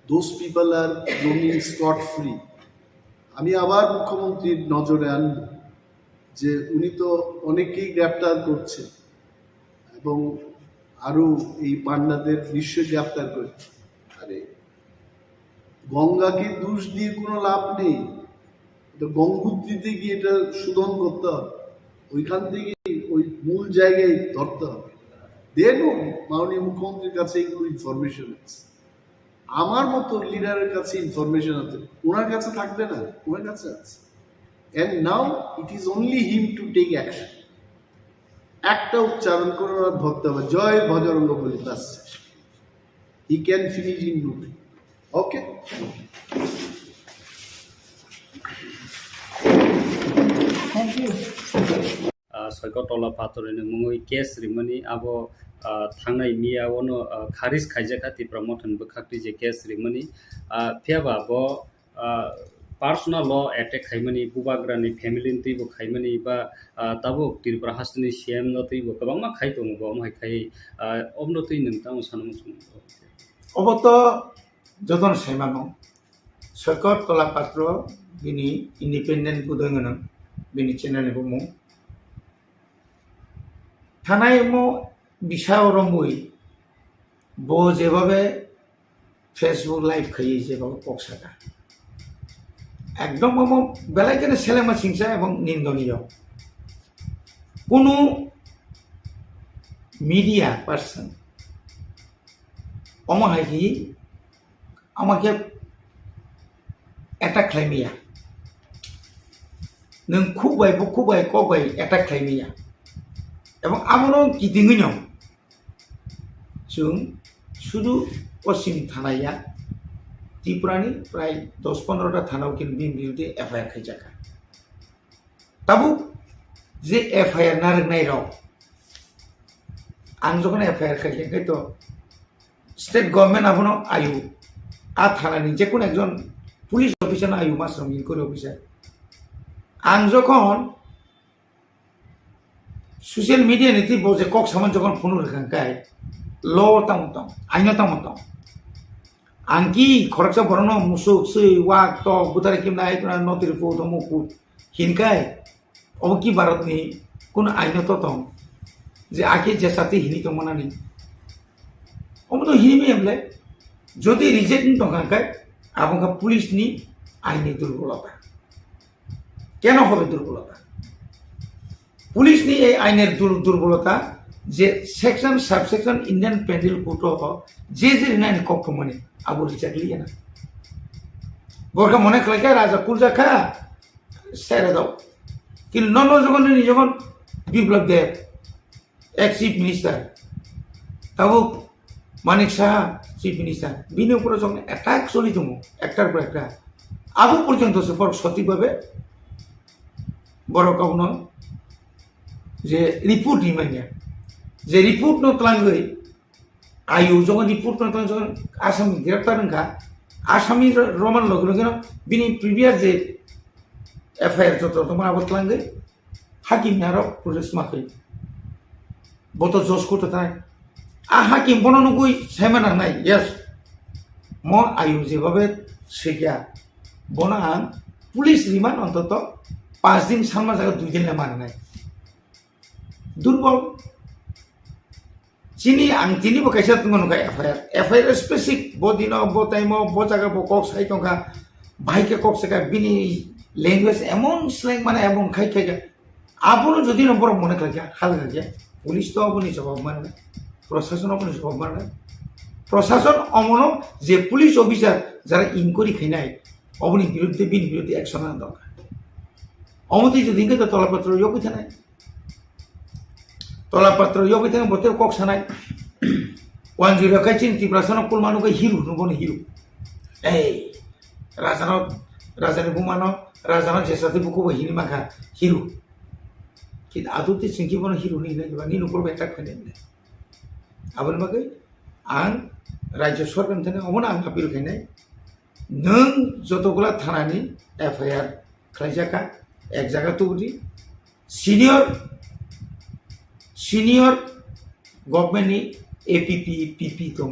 those people are roaming scot free. আমি আবার মুখ্যমন্ত্রীর নজরে আনব যে উনি তো অনেকেই গ্রেপ্তার করছে, এবং আরো এই পান্ডাদের নিশ্চয়ই গ্রেপ্তার করে। আরে গঙ্গাকে দোষ দিয়ে কোনো লাভ নেই, গঙ্গোত্রীতে গিয়ে এটা শোধন করতে হবে, ওইখান থেকে ওই মূল জায়গায় ধরতে হবে। মাননীয় মুখ্যমন্ত্রীর কাছে এগুলো ইনফরমেশন আছে, আমার মতো লিডারের কাছে ইনফরমেশন আছে, ওনার কাছে থাকবে না, ওনার কাছে আছে। And now it is only him to take action. একটা উচ্চারণ করে ওরা ধরতে হবে, জয় বজরঙ্গ বলি, ব্যাস, he can finish in no time. Okay, thank you. सयकटला पातरनि मुङै केस रिमनि आबो थांनाय मियावनो खारिज खायजाखा टिप्रामथन बखाक्ति जे केस रिमनि फेबा बो पार्सोनल ल एटेक खायमनि बुबाग्रानि फेमिलि तैबो खायमनि बा ताबो त्रिपुरा हासनि सीएम न तैबो गोबांमा खाय दङ बमहाय खाय अबनो तै नोंतां सानमु অবত যতন সাইমানো সৈকতলা পাত্র বিনি ইন্ডিপেন্ডেন্ট বুদঙ্গন বিনি চ্যানেল মু থানায় মো বিশাও রমুই বো যেভাবে ফেসবুক লাইভ খাইয়ে যেভাবে পক্সাটা একদম মো বেলাইকেনে সেলেমা সিংসা এবং নিন্দনীয়। কোনো মিডিয়া পার্সন অমাহাই আমাকে অ্যাটাক খাইমিয়া নों খুবাই খুবাই কবাই অ্যাটাক খাইমিয়া এবং আমারও গিদিङैनो जों শুধু পশ্চিম থানায়া ত্রিপুরানি প্রায় 10-15টা থানাও কিন্তু বিন বিরুদ্ধে এফআইআর খাইজাকা তাবু যে এফআইআর নারनाय राव आं जखन एफआईआर खाइखाय तो स्टेट गभर्नमेंट आबनो आयु आ थानानि जेकुन एकजन पुलिस अफिसार आयु मास्टर इनक्वायरि अफिसार आं जखन सोशल मीडिया नीति बोजे कक सामान जखन फोन रखांखाय ल तामतम आइनो तामतम आंकी खरकसा बरनो मुसुक सै वाक तो बुतारे किमना आइतना नतिरि फो तो मुकु हिनखाय अब की भारतनि कुन आइनो तो तम जे आके जेसाते हिनि तो मनानि अब तो हिनि मेमले যদি রিজেক্ট টঙ্কায় আপনার পুলিশ নি আইনি দুর্বলতা কেন হবে দুর্বলতা পুলিশ নি এই আইনের দুর্বলতা যে section subsection Indian penal code যে যে নাইন কক্ষ মানে আবু রিচার্ড লিয়ে না বরকা মনে খাইকা রাজা কুলজা খা সেরে দাও কিন্তু নন যখন যখন বিপ্লব দেব এক চিফ মিনিস্টার তাও মানিক সাহা চিফ মিনিস্টার বিনি উপরে যখন অ্যাটাক চলি দম একটার পর একটা আবু পর্যন্ত সুপার সঠিকভাবে বড় কখনো যে রিপোর্ট নিমানিয়া যে রিপোর্ট নতলাঙ্গই আয়ু যখন রিপোর্ট নতলাং যখন আসামি গ্রেপ্তার নখা আসামি রমান লগে লগে বিনি প্রিভিয়াস যে এফআইআর যত তোমার আবতলাঙ্গই হাকিম আরো প্রসেস মাখে বত জজ করতে তাই হাকিম বনানুগুই সেমানা নাই ইয়াস ম আয়ু যেভাবে সেগিয়া বনা পুলিশ রিমান্ড অন্তত 5 দিন 3 মাস আগে 2 দিন মানে নাই দুর্বল চিনি আং চিনি বকাইছা তুমি নকা এফআইআর স্পেসিফিক বদিন বটাইম বজাগা বকক সাই টকা ভাইকে কক সেকা বিনি ল্যাঙ্গুয়েজ এমন স্ল্যাং মানে এমন খাই খাই আপনো যদি নম্বর মনে খাইয়া হাল খাইয়া পুলিশ তো আপনি জবাব মানে প্রশাসন আপনি জবাব মানে প্রশাসন অমন যে পুলিশ অফিসার যারা ইনকোয়ারি খাইনাই অবনি বিরুদ্ধে বিন বিরুদ্ধে অ্যাকশন আনা দরকার অমতি যদি তো তলাপত্র যোগ নাই তলাপত্র যোগ থাকে বলতে কক সানাই 10 খাইছেন ত্রিপুরাসন কুল মানুষ হিরো নবনে হিরো এই রাজানি বুমানো রাজানো যেসাতে বুকু হিনি মাখা হিরো কিন্তু আদতে সিংকি বনো হিরো নি না নি নকরবে একটা খাইনে আবার মাকে आं राज्य सरकार थाने अमन आं आपिल खायनाय नों जतगुला थानानि एफआईआर खालायजाखा एक जागा तुबुदि सिनियर गभर्नमेंटनि एपीपी पीपी दङ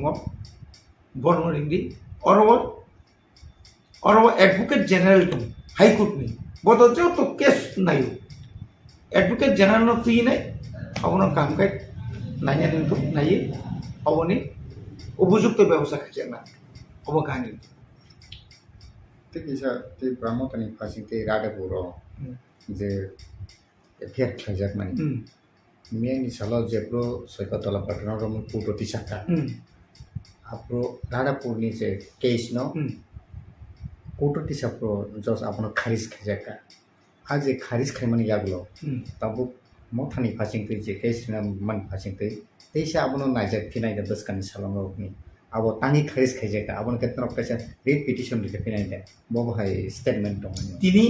बर्मरिंदि अरब एडवोकेट जनरल दं हाईकोर्टनि बद जत केस नायो एडवोकेट जनरल तुयिनाय अबनो कामकाय नायनानै दं नायो अबनि উপযুক্ত ব্যবস্থা খাইছে না অবকানি তেকিসা তে ব্রাহ্মণনি ফাসিতে রাডে বড় যে ফেক খাইজাক মানে মেনি সালো যেপ্রো সৈকতলা পাটনারম পুটতি সাকা আপরো রাডাপুরনি যে কেস ন পুটতি সাপ্রো জস আপন খারিজ খাইজাকা আজ যে খারিজ খাই মানে ইয়াগলো তাবু মথানি ফাসিতে যে কেস না মান ফাসিতে তেইসা আপন নাইজাক ফিনাই দা দসকানি সালামরনি আবো তানি খারিজ খাইজাকা আপন কেতন অপরেশন রিট পিটিশন দিতে ফিনাই দা ববহাই স্টেটমেন্ট দং তিনি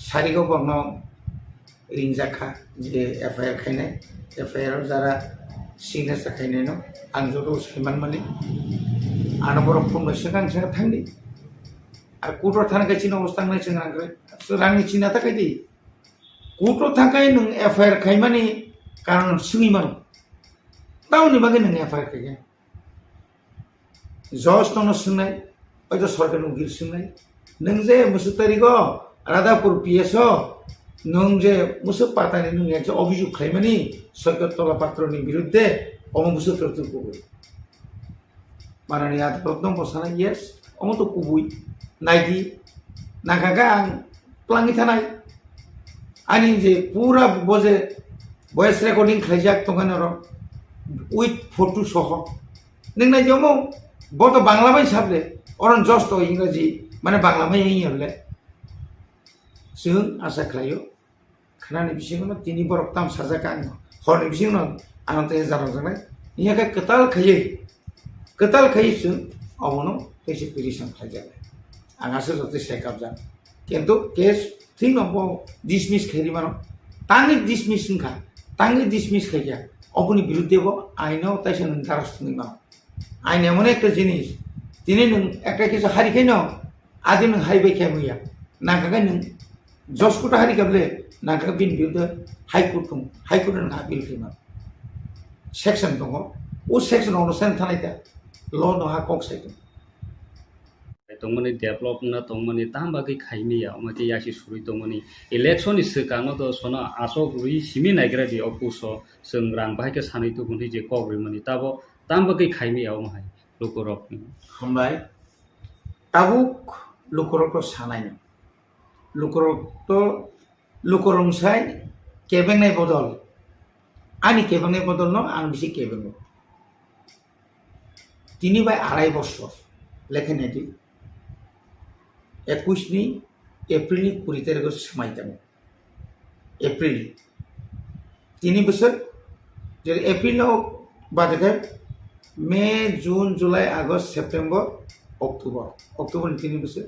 সারিগো বর্ণ রিংজাখা যে এফআইআর খাইনাই এফআইআর যারা সিগনেচার খাইনাই ন आं जतो सैमान मालिक आना बरफ फुंनो सिगां सिगां थांदि आरो कुटर थानाय चिन अवस्था नाय सिगां आंग्रे रांनि चिना थाखाय दि कुटर थाखाय नों एफआईआर खायमानि कारण सिङिमान ताउनि बागै नों एफआईआर खाय जज तनो सिंनाय ओइ सरकार उगिर सिंनाय नों जे मुसु तारिखो राधापुर पिएसओ नों जे मुसु पातानि नों एक अभियोग खायमानि सरकार तला पात्रनि बिरुद्धे Om busuk terus kubui. Mana ni ada problem posana yes. Om tu kubui. Naiki, nakagang pelangi tanai. Ani je pura boze voice recording kerja tongkan orang with photo soho. Neng na jomo boto Bangla mai sabde. Orang jos to Inggris mana Bangla mai ini able. Sung asa kelayo. Karena ni bising mana tini borok tam saja kan. Horn bising mana आनंद जारं जानाय इयाके कताल खाइ सुन अमनो कैसे petition खाइजाबाय आंगासो जते सेकअप जा किन्तु case थिं number dismiss खाइरि मानो तांनि dismiss नखा तांनि dismiss खाइया অবনি বিরুদ্ধে আইনও তাই সে দ্বারস্থ নিবা আইন এমন একটা জিনিস তিনি একটা কিছু হারি খাই আদি হারিবাই খেয়ে বইয়া না কাকাই জজ কোটা হারি খাবলে না কাকা বিন বিরুদ্ধে হাইকোর্ট দं হাইকোর্টে না বিল খাইमा সেকশন দङ ও সেকশন অনুসারে থানাইতে ল নহা cock Saito tongmani develop na tongmani tambagi khaimiya amati yasi suri tongmani election is kano to sona asok rui simi naigra di opuso sengrang bahai ke sanai tu bunti je kogri mani tabo tambagi khaimiya omhai lokorok ni हमबाय tabuk lukorok to sanai no lukorong sai kebeng nai bodol ani kebeng nai bodol no an bisi kebeng তিনি by 2.5 বছর লেখেন এটি 21 April 20 তারিখে সময় যাবে April 3 বছর যে এপ্রিল বাদে May June July August September October 3 বছর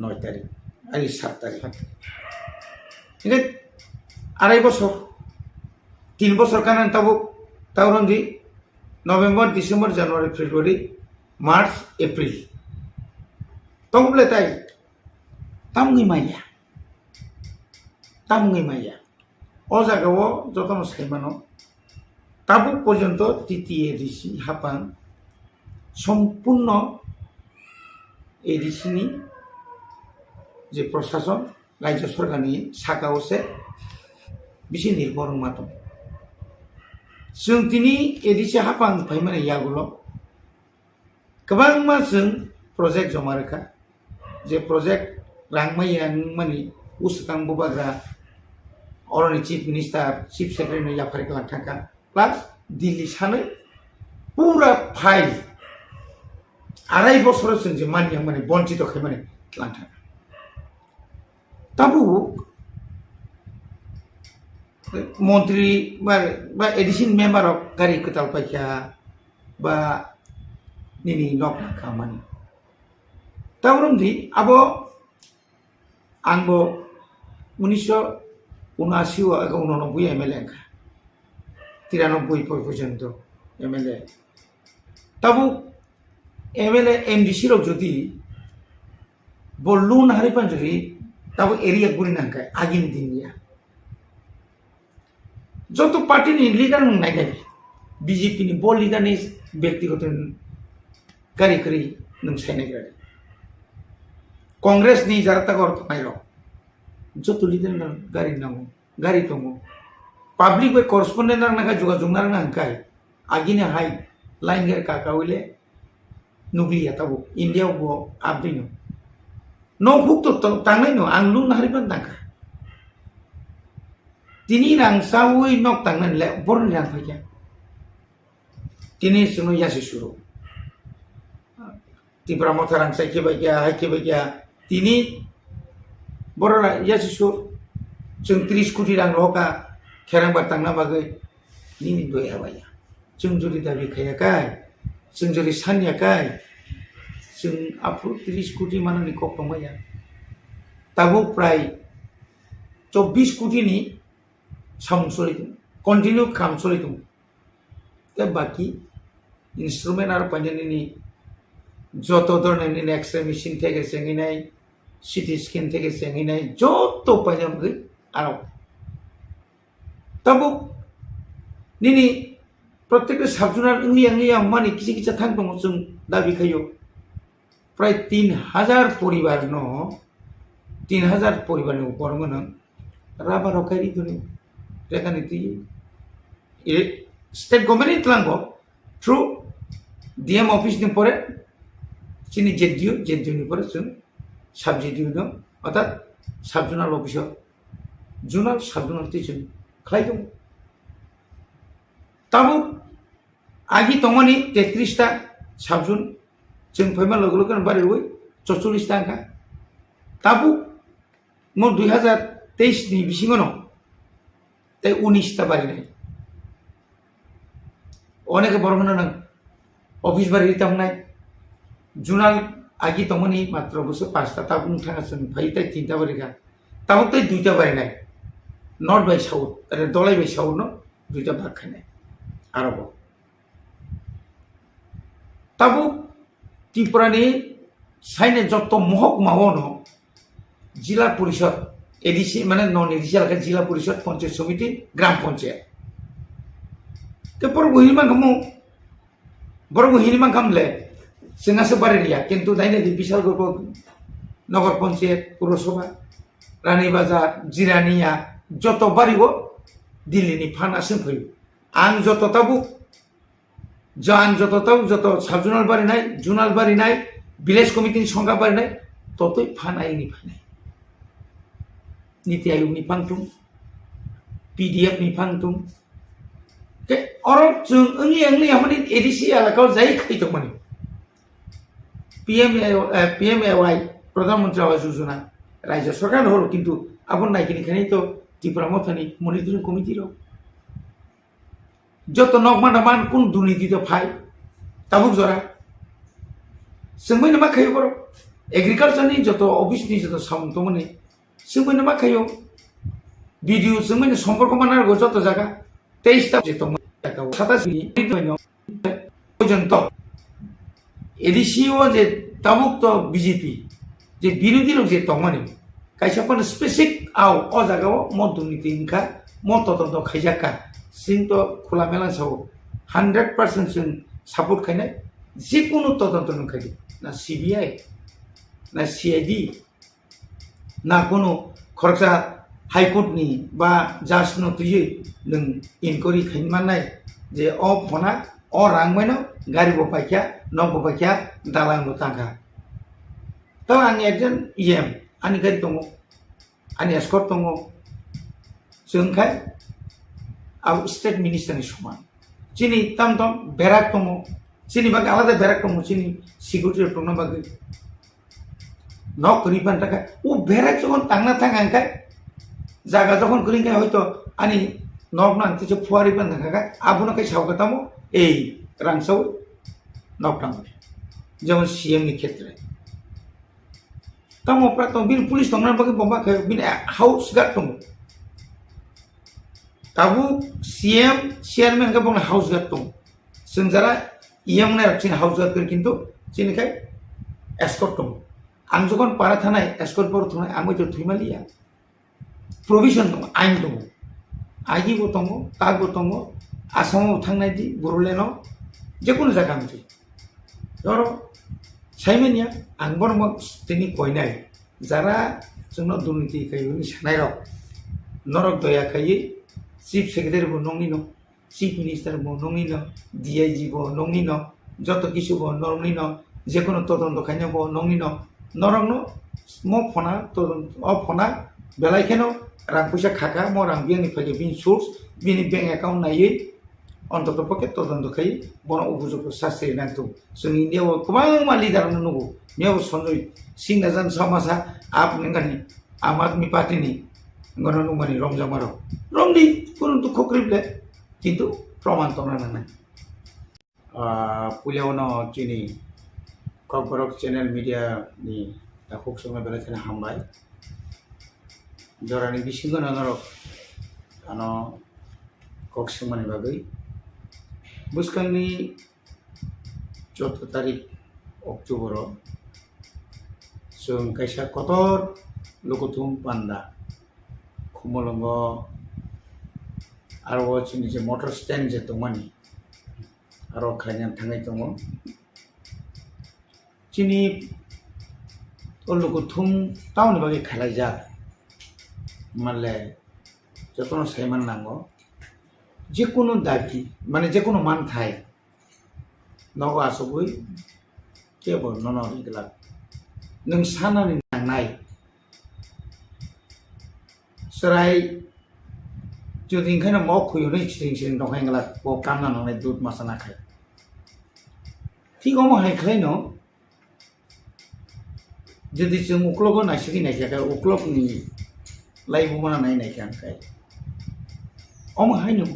9 তারিখ আর 7 তারিখ ঠিক আছে 2.5 বছর 3 বছর কারণ তাওরন্দি November December January February March April তংবলে তাই তামুই মাইয়া ও জায়গাও যতন সাইমানো তাবুক পর্যন্ত তৃতীয় এডিসি হাপাং সম্পূর্ণ এডিসিনি যে প্রশাসন রাজ্য সরকারনি সাকাওসে বেশি নির্ভর মাতো जों दिनै एडिसि हापां फाइमाने यागुलो गोबां मा जों प्रजेक्ट जमा रोखा जे प्रजेक्ट रांमाया माने उसकां बुबाग्रा अरनि चिफ मिनिस्टार चिफ सेक्रेटारि याफारि लांथाका प्लास दिल्ली सानै पुरा फाइल 2.5 বছর जों जे मानिया माने बन्चित खाइमाने लांथाका ताबु মন্ত্রী বা এডিশন মেম্বার অফ গাড়ি কোথাও পাইকা বা নিনি নকনা খামানি তারপর দি আবো আংবো 1979 এমএলএ 93 পর্যন্ত এমএলএ তাবু এমএলএ এমডিসি রক যদি বলুন হারিপান যদি তাবু এরিয়া গুরি নাঙ্কায় আগিন দিন দিয়া যত পার্টি লিডার নাই বিজেপি नि बल लिडार नि व्यक्तिगत गारि करी नंसायनाय गारि कांग्रेस नि जारता गर थानायरो যত লিডার गारि नांगौ गारि दङ पाब्लिक बाय करस्पन्डेन्ट नांगा जोगाजोग नांगाय आगिने हाय लाइन गेर काकावले नुग्लिया ताबो इंडिया बो आपदिनो नो हुक तो तांनाय नो आं लुन हारिबान नांगा তিনি রাংসাউই নক তাंगनान ले बरन रां फाइया তিনি सुनो यासि सुरु त्रिपुरा मथा रांसाय केबायया তিনি बरन यासि सुर जों 30 कोटी रां रका खेरांबा तांना बागै निनि दोया बाया जों जुदि दाबि खायाखाय जों जुदि सानयाखाय जों आफु 30 कोटी माननि कक्टमाया ताबु प्राय 24 कोटीनि सामसलिदों कन्टिन्यू खामसलिदों दा बाकी इन्स्ट्रुमेंट आरो पाइनानि যত ধরনের এক্সরে মেশিন থেকে চেঙ্গিনাই সিটি স্ক্যান থেকে চেঙ্গিনাই যত পাইনামগৈ আরো তবু নিনি প্রত্যেক সাবজুনার ইংলিয়া মানি কিছু কিছু থাকদों जों দাবি খাইও প্রায় 3000 পরিবার ন 3000 পরিবারের উপর মনে রাবা রকারি ধরে রেখানীতি স্টেট গভর্নমেন্ট লাঙ্গো থ্রু ডিএম অফিস नि পরে চিনি জেডিও नि পরে जों সাবজেডিও दं অর্থাৎ subzonal officer zonal subzonal teacher খাইদों তাবু আগি তমনি 33 টা সাবজোন जों फैमा लोगो बारे 44 टा ताबु मो 2023 नि बिसिङनो তাই 19 টা বাড়ি নাই অনেকে বড় না অফিস বাড়ি দিতাম নাই জুনাল আগি তমনি মাত্র বসে 5 টা তাবুন থাকাছেন ভাইতাই 3 টা বাড়ি গা তাবু তাই 2 টা বাড়ি নাই নর্থ বাই সাউথ আরে দলাই বাই সাউথ ন দুইটা ভাগ খাইনাই আরব তাবো ত্রিপুরানি সাইনে যত মহকুমাও জেলা পরিষদ এডিসি মানে নন এডিসি এলাকার জেলা পরিষদ পঞ্চায়েত সমিতি গ্রাম পঞ্চায়েত তো বড় হিনিমান খামলে जोंहासो बारायलिया किन्तु दाइने बिशाल गल्प नगर पञ्चायत पौरसभा रानी बाजार जिरानिया जत बारिगो दिल्लीनि फाना सोंफैयो आं जत ताबु जत साब जुनाल बारिनाय जुनाल बारिनाय विलेज कमिटिनि संगा बारिनाय ततै फानायनि फानाय नीति आयोगनि फांथुम पीडीएफ नि फांथुम के अरब जों ओंलि हमनि एडिसि एलाकायाव जाय खैथमानि PMAY प्रधानमंत्री आवास योजना राज्य सरकार हलो किन्तु आबन नायकिनि खानि तो त्रिपुरा मथानि मनिटरिंग कमिटि रो जत नगमान मान कुन दुर्नीति तो फाय ताबुक जरा जोंबैनो मा खायो बर एग्रिकालचारनि जत अफिसनि जत सामन्तमनि जोंबैनो मा खायो भिडिअ जोंबैनो सम्पर्क मानारगो जत जागा 23 टा जेत 27 पर्यन्त एडिसिओ जे तामुक तो बीजेपी जे विरोधी लोग जे तमानी कायसाफोर स्पेसिफिक आव अ जागाव म दुर्नीति इनका म तदन्त खायजाका सिं तो खुला मेला साव 100% जों सापर्ट खायनाय जिकुनु तदन्त नखायो ना सीबीआई ना सीआईडी ना कोनो खरसा हाईकोर्ट नि बा जाज न तुयै नों इनक्वायरि खायमानाय जे अ फना अ रांमायनो गारि बपायखा न बपायखा दालां बतांखा तो आं एकजन इएम आंनि गारि दङ आंनि एस्कर्ट दङ जोंखाय आं स्टेट मिनिस्टारनि समान चिनि ताम बेराक दङ चिनि बागै आलादा बेराक दङ चिनि सिकिउरिटि दङ बागै न करिबान थाखाय ও बेराक যখন थांना थांगांखाय जागा যখন करिंखाय হয়তো आंनि नक नांतिसे फुवारिबान थाखाय आबुनाखाय सावगातामो এই রাংসাও নকটাম যেমন সিএম नि ক্ষেত্রে তাম অপরাধ বিন পুলিশ দংনা বাকি বম্বা খায় বিন হাউস গার্ড দङ তাবু সিএম চেয়ারম্যান কা বংনা হাউস গার্ড दङ जों যারা ইএম না রাখছেন হাউস গার্ড কিন্তু চিনিখায় এসকর্ট दङ आं যখন পারা থানায় এসকর্ট পর থানায় আমি তো থুইমালিয়া প্রভিশন दङ আইন दङ आइबो दङ तागबो दङ आसामाव थांनाय दि बर'लेण्डआव जेकुनु जागा मोनसे धरो साइमेनिया आं बरम तिनि कयनाय जारा जोंनो दुर्नीति खायनि सानायराव नरक दया खायै चिफ सेक्रेटारि बो नंनि न चिफ मिनिस्टार बो नंनि न डीआईजी बो नंनि न जत किछु बो नंनि न जेकुनु तदन्त खायनो बो नंनि न नरकनो म फना तदन्त अ फना बेलायखेनो रां फैसा खाका म रां बियांनि फागे बिन सोर्स बिनि बैंक एकाउन्ट नायै অন্তত পক্ষে তদন্ত খাই বন উপযুক্ত শাস্তি নাগতো जों इन्डियाव गोबां मा लिडारानो नंगौ मेव सन्जय सिंह नाजान समाजा आप नंगानि आम आदमी पार्टीनि गनो नंगानि रमजामाराव रमदि कोन दुख क्रिबले किन्तु प्रमाण तंना नांनाय पुलियावनो चिनि ककबरक चैनल मीडिया नि दाखक संना बेलायखाना हामबाय जरानि बिसिंगो नरक आनो ककसमानि बागै बुसखांनि 14 तारिख अक्ट'बर जों कायसा कतर लोगोथुम पान्दा खमलंग आरो चिनि जे मटर स्टैंड जे दंमानि आरो खायनान थांनाय दङ चिनि लोगोथुम टाउननि बागै खालायजा मानले जतन सायमान नांगौ जेकुनु दाबी माने जेकुनु मान थाय नगो आसबै केबल नन इगला नों सानानि नांनाय सराय जुदि ओंखायनो मावखयो नै सिं दंखायगला ब कामना नांनाय दुध मासा नाखाय थिगाव हायख्लायनो जुदि जों उक्लबो नायसिगि नायखाय उक्लबनि लाइबो माना नायखाय अम हायनो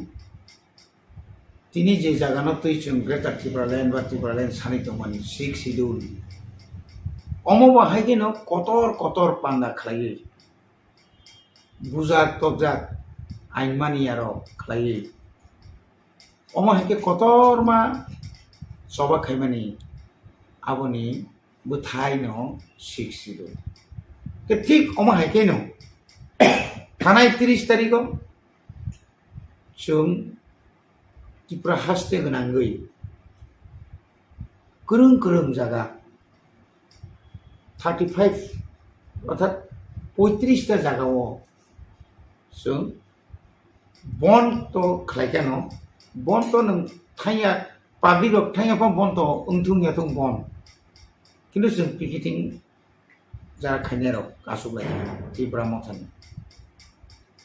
তিনি যে জাগানো তুই গ্রেটার ত্রিপুরাল্যান্ড বা ত্রিপুরাল্যান্ড সানিত মানে 6 শিডিউল অমবা হাইকেন কতর কতর পান্ডা খাইয়ে বুজাক তবজাক আইনমানি আর খাইয়ে omo hake kotor ma soba khaimani aboni buthai no shiksido ke ঠিক omo hake no thanai 30 tarikh जों Tripura haste gonangoi kurung kurung jaga 35 অর্থাৎ 35টা জায়গাও जों বন তো খাইকানো বন তো নং থাইয়া পাবলিক থাইয়া বন তো উংথুংয়া তো বন কিন্তু जों পিকেটিং যারা খাইনারক আসুবাই Tripura মথান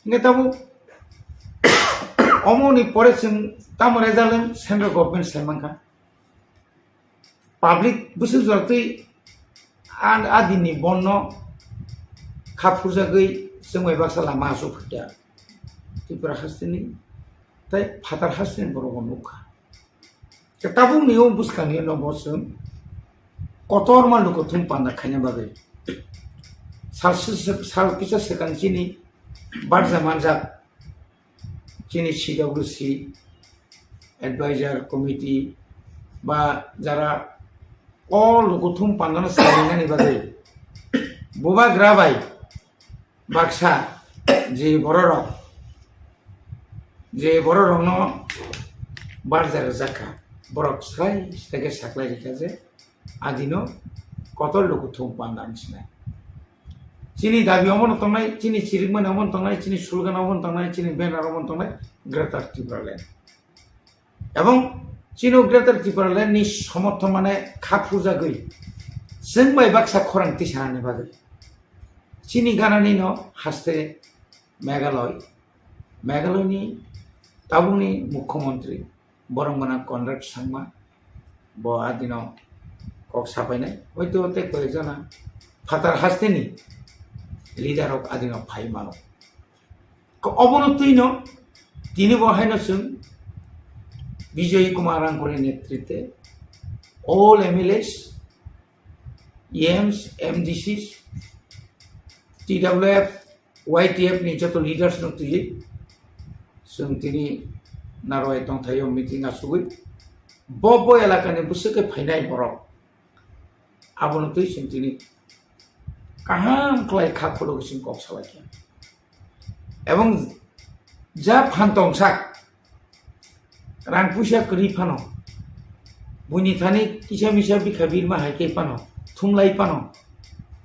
নেতাবু অমনি পরে जों তাম রেজাল্ট সেন্ট্রাল গভর্নমেন্ট সাইমানকা পাবলিক বুসু জরতই an adini bonno khapurjagoi जों बाक्सा लामा आसु फैया Tripura हास्टेनि ताइ फादार हास्टेन बरगन नुखा ताबु नियो बुसखानि न बसों कतर मालुको थुम पाना खायना बागै साल किसा सेकांचिनि बारजा मानजा चिनि CWC एडवाइजर कमिटी बा Zara all lukuthum pandana salingani bagai boba grabai baksa je bororok no barjar jaka borok sai stege saklai rikaje adino kotol lukuthum pandan sina chini dabi omon tongnai chini chirikman omon tongnai chini sulgan omon tongnai chini banner omon tongnai greater Tripura land ebong chino greater Tripura land ni somorthon mane khapurjagoi जों bai baksa khorang tisani bagai chini ganani no haste Meghalaya ni tabuni mukhyamantri borongmana Conrad Sangma bo adino kok sapainai hoito te koijana fatar haste ni leader ok adino phai mano ko obonotui no tini bohaino जों Vijay Kumar Angkore नेतृत्वे all MLAs, EMs, MDCs, TWF, YTF ni joto leaders no tuji, जों tini narwai tong thayo meeting asugui, bobo elakani busuke phainai borok, abono tui जों tini kaham klai khapolo जों kok salaikia, ebong ja phantong sak rang pusia keri pano bunyi thani kisah misa bikhabir ma haike pano thumlai pano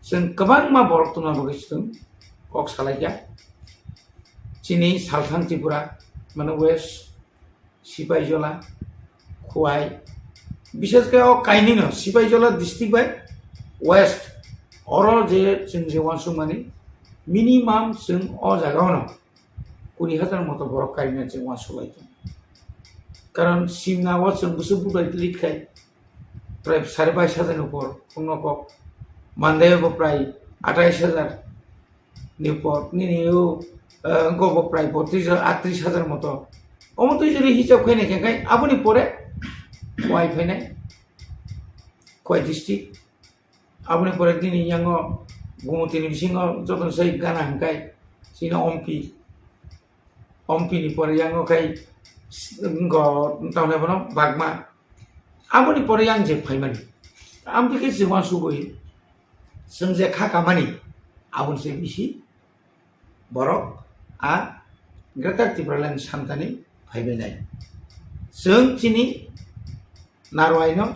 जों गोबां ma borok tuna bagoi जों kok salaikia chini salthang Tripura mane west Sipaijola Khuai বিশেষ করে কাইনি no Sipaijola district by west oro je जों jewansu mani minimum जों o jagao no 20,000 মতো borok kaina जों wansulaitu কারণ সিমনা ওয়াচন বুসু বুবাই লিখাই প্রায় 22,500 উপর কোনক মানদেব প্রায় 28,000 নিপর নিনিও গব প্রায় 38,000 মতো অমতই যদি হিসাব খাইনে খাই আপনি পরে কয় ফাইনাই কয় ডিস্ট্রিক্ট আপনি পরে দিন ইয়াঙ্গ গুমতিনি সিংহ যতন সেই গানা হাঙ্কাই সিনা অম্পি নি পরে ইয়াঙ্গ খাই tahun apa bagma, apa ni pore yang je paimani, ambil ke semua suboi, senja kakamani, abun se bisi, borok, greater Tripura land santani paimenai, seng cini, narwai no,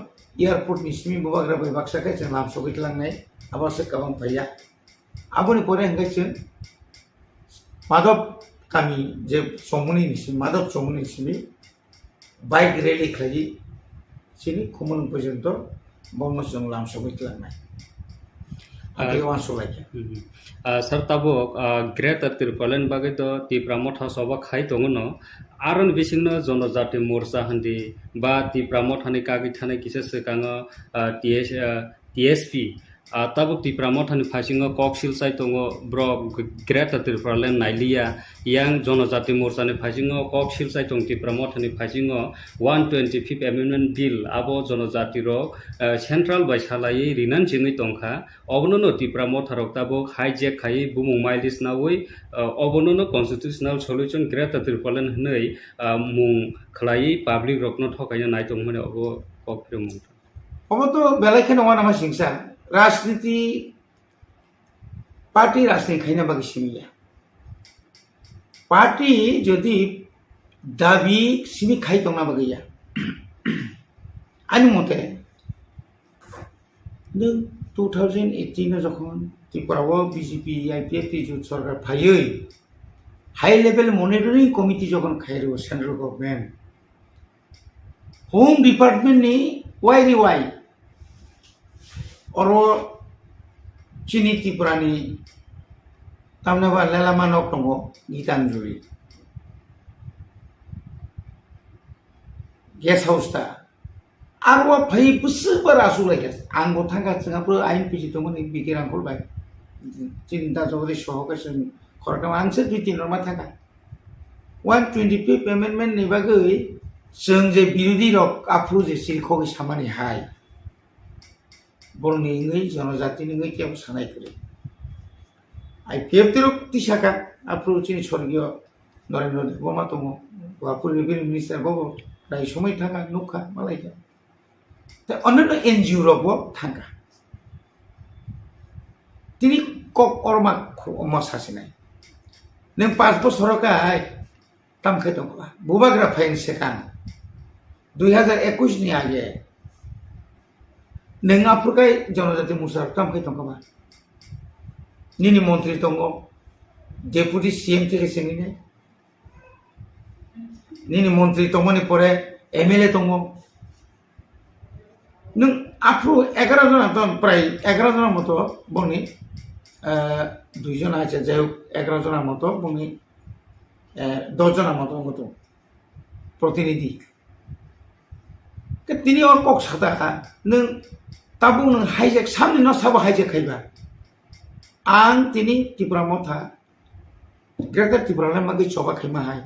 airport ni simi bawa grabai baksa kai cenah lam sokit lang nai, apa se kabang paya, apa ni pore yang kai madop kami je somuni nisimi madhab somuni nisimi bike rally khaji sini khumon porjonto bongmo jong lam sobai tlanai age wan solai sir tabo greater Tripura land bagai to Tripura motha soba khai tongono aron bisingno jonojati morcha handi ba Tripura mothani kagi thane kisa sekanga TSP tabuk Tripura mothani phasingo kok silsai tongo bro Greater Tripura Land nailia yang Jonojati Morsani phasingo kok silsai tong Tripura mothani phasingo 125th Amendment Bill abo Jonojati rok Central by salai rinan chingui tongkha obono Tripura motharok tabuk hijack khai bumung mailis nawi obono constitutional solution Greater Tripura Land hnei mung khlai public rokno thokaya naitong mane obo kokprim mungta obo belai kheno wana ma singsa राजनीति party राजनीति खाइना बाकी सिमिया party जदि दाबी सिमी खाइ तंगना बागैया आनि मते नों 2018 जखन त्रिपुराव बीजेपी आईपीएफ जुट सरकार फायै हाई लेवल मनिटरिंग कमिटी जखन खाइरो सेंट्रल गवर्नमेंट होम डिपार्टमेंट नि वाई और चीनी त्रिपुरानी तामनेबा लेलामा नक दङ गीतांजलि गेस्ट हाउस ता आरो फै बुसबर आसुलाय आंबो थांगा जोंहाबो आइन पिजिदोंमोन बिगिरां खलबाय चिन्ता जगदि सहकासो खरकाम आंसो दुइ तिन रमा थांगा 125 एमेन्डमेन्ट नि बागै जों जे बिरोधी रक आफ्रु जे सिलखगै सामानि हाय borni ngai jonojati ngai kya sanai kare IPF tero tisaka apro chini sorgyo Narendra Debbarma tomo wapur revenue minister bobo dai somai thanga nukha malai ka ta onno NGO robo thanga tini kok orma oma sasinai neng 5 bosor ka ai tam khai tong bubagra fain sekan 2021 ni age neng Afrikai Jonojati Musar kam kai tongkaba nini montri tongo deputy CM থেকে সেমিনে nini montri tongo ni pore MLA tongo nung afro 11 জন ton প্রায় 11 জনের মতো বনি দুইজন আছে যাই হোক 11 জনের মতো বনি 10 জনের মতো প্রতিনিধি তিনি ওর কক সাদা নং তাবু নং হাইজেক সামনে ন সাবো হাইজেক খাইবা आं तिनी त्रिपुरा मथा ग्रेटर त्रिपुरा ला मागै चबा खाइमा हाय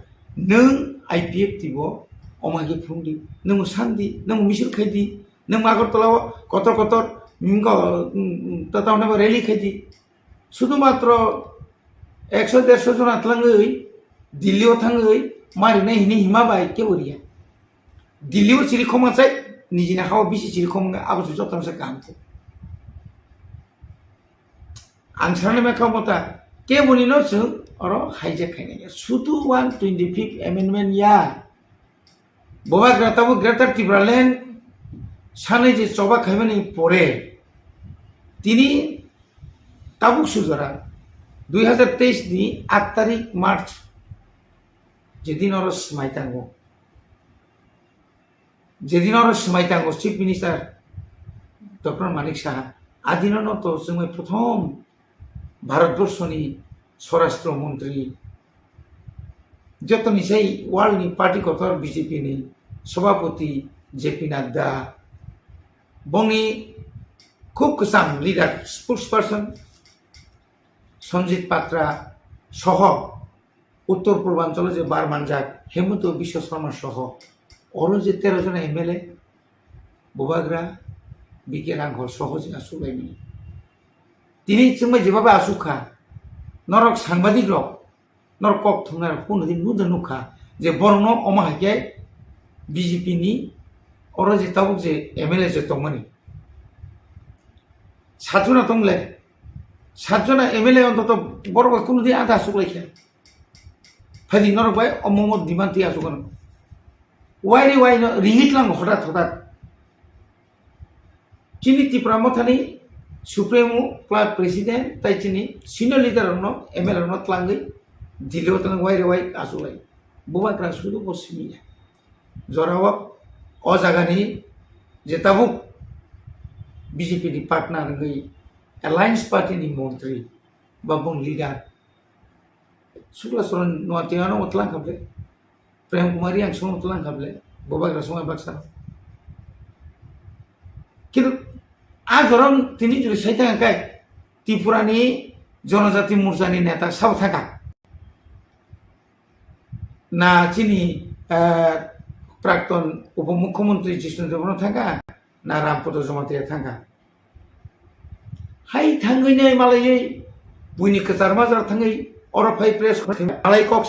नों आईपीएफ तिबो अमागि फुंदि नों सान्दि नों मिसिल खाइदि नों आगरतलाव कतर मिंगो ततावना रैली खाइदि शुधुमात्र 100-150 जन आतलाङै दिल्लीयाव थाङै मारिनाय हिनि हिमा बाय के बरिया दिल्लीयाव सिरिखमा चाइ निजिना हाव बिसि सिरिखमा आबो जतनसे कामको आं साननाय मेखा मता के बनिनो जों अर हाइजेक खाइनाय सुदु 125 एमेन्डमेन्ट या बबा ग्राताबो ग्रेटर त्रिपुरा लेन्ड सानै जे चबा खाइमानि परे तिनी ताबुक सुजरा 2023 नि 8 तारिख मार्च जेदिन अर स्माइतांगो chief minister doctor Manik Saha आदिनो तो जों प्रथम भारतवर्षनि स्वराष्ट्र मंत्री जतनी सै वर्ल्डनि पार्टी कथर बीजेपी नि सभापति जेपी नड्डा बंनि खूब गोसां leader spokesperson Sanjit Patra सह उत्तर पूर्वांचल जे बारमानजाक हेमंत विश्व शर्मा सह और जे 13 जन एमएलए बबाग्रा बिके रांघर सह जे आसुलायनि তিনি जों जेबाबा आसुखा नरक सांबादिक रक नरक कक थंनार कोनदिन नुदो नुखा जे बरन अमाहाके बीजेपी नि और जे ताबुक जे एमएलए जे तंगमनि सातना तंगले सातना एमएलए अन्तत बरबा कोनदिन आधा आसुलायखे फादि नरक बाय अमम दिमान्ति आसुगन वाइ न रिहितलां हठात चिनि त्रिपुरा मथानि सुप्रीमो क्लाब प्रेसिडेंट ताइचिनी सीनियर लीडर नो एमएलए नो तलांगै दिल्लीयाव तंग वाइ आसुलाय बुबा ग्रा सुदु बसिमिया जराव अ जागानि जे ताबु बीजेपी नि पार्टनार गै अलायंस पार्टी नि मंत्री बाबुं लीडर सुक्ला सरन नोतियानो मतलां खाबले प्रेम कुमारी आं सम मतलां खाबले बुबा ग्रा समय बाक्सा किन्तु ধরুন তিনি যদি সেই থাকায় ত্রিপুরানি জনজাতি মোর্চানি নেতা সাব থাকা না চিনি প্রাক্তন উপমুখ্যমন্ত্রী জিষ্ণু দেববর্মা থাকা না রামপদ জমাতিয়া থাকা হাই থাङैनो मालायै बुइनि खोथार माजार थाङै अरफाइ प्रेस मालाय कक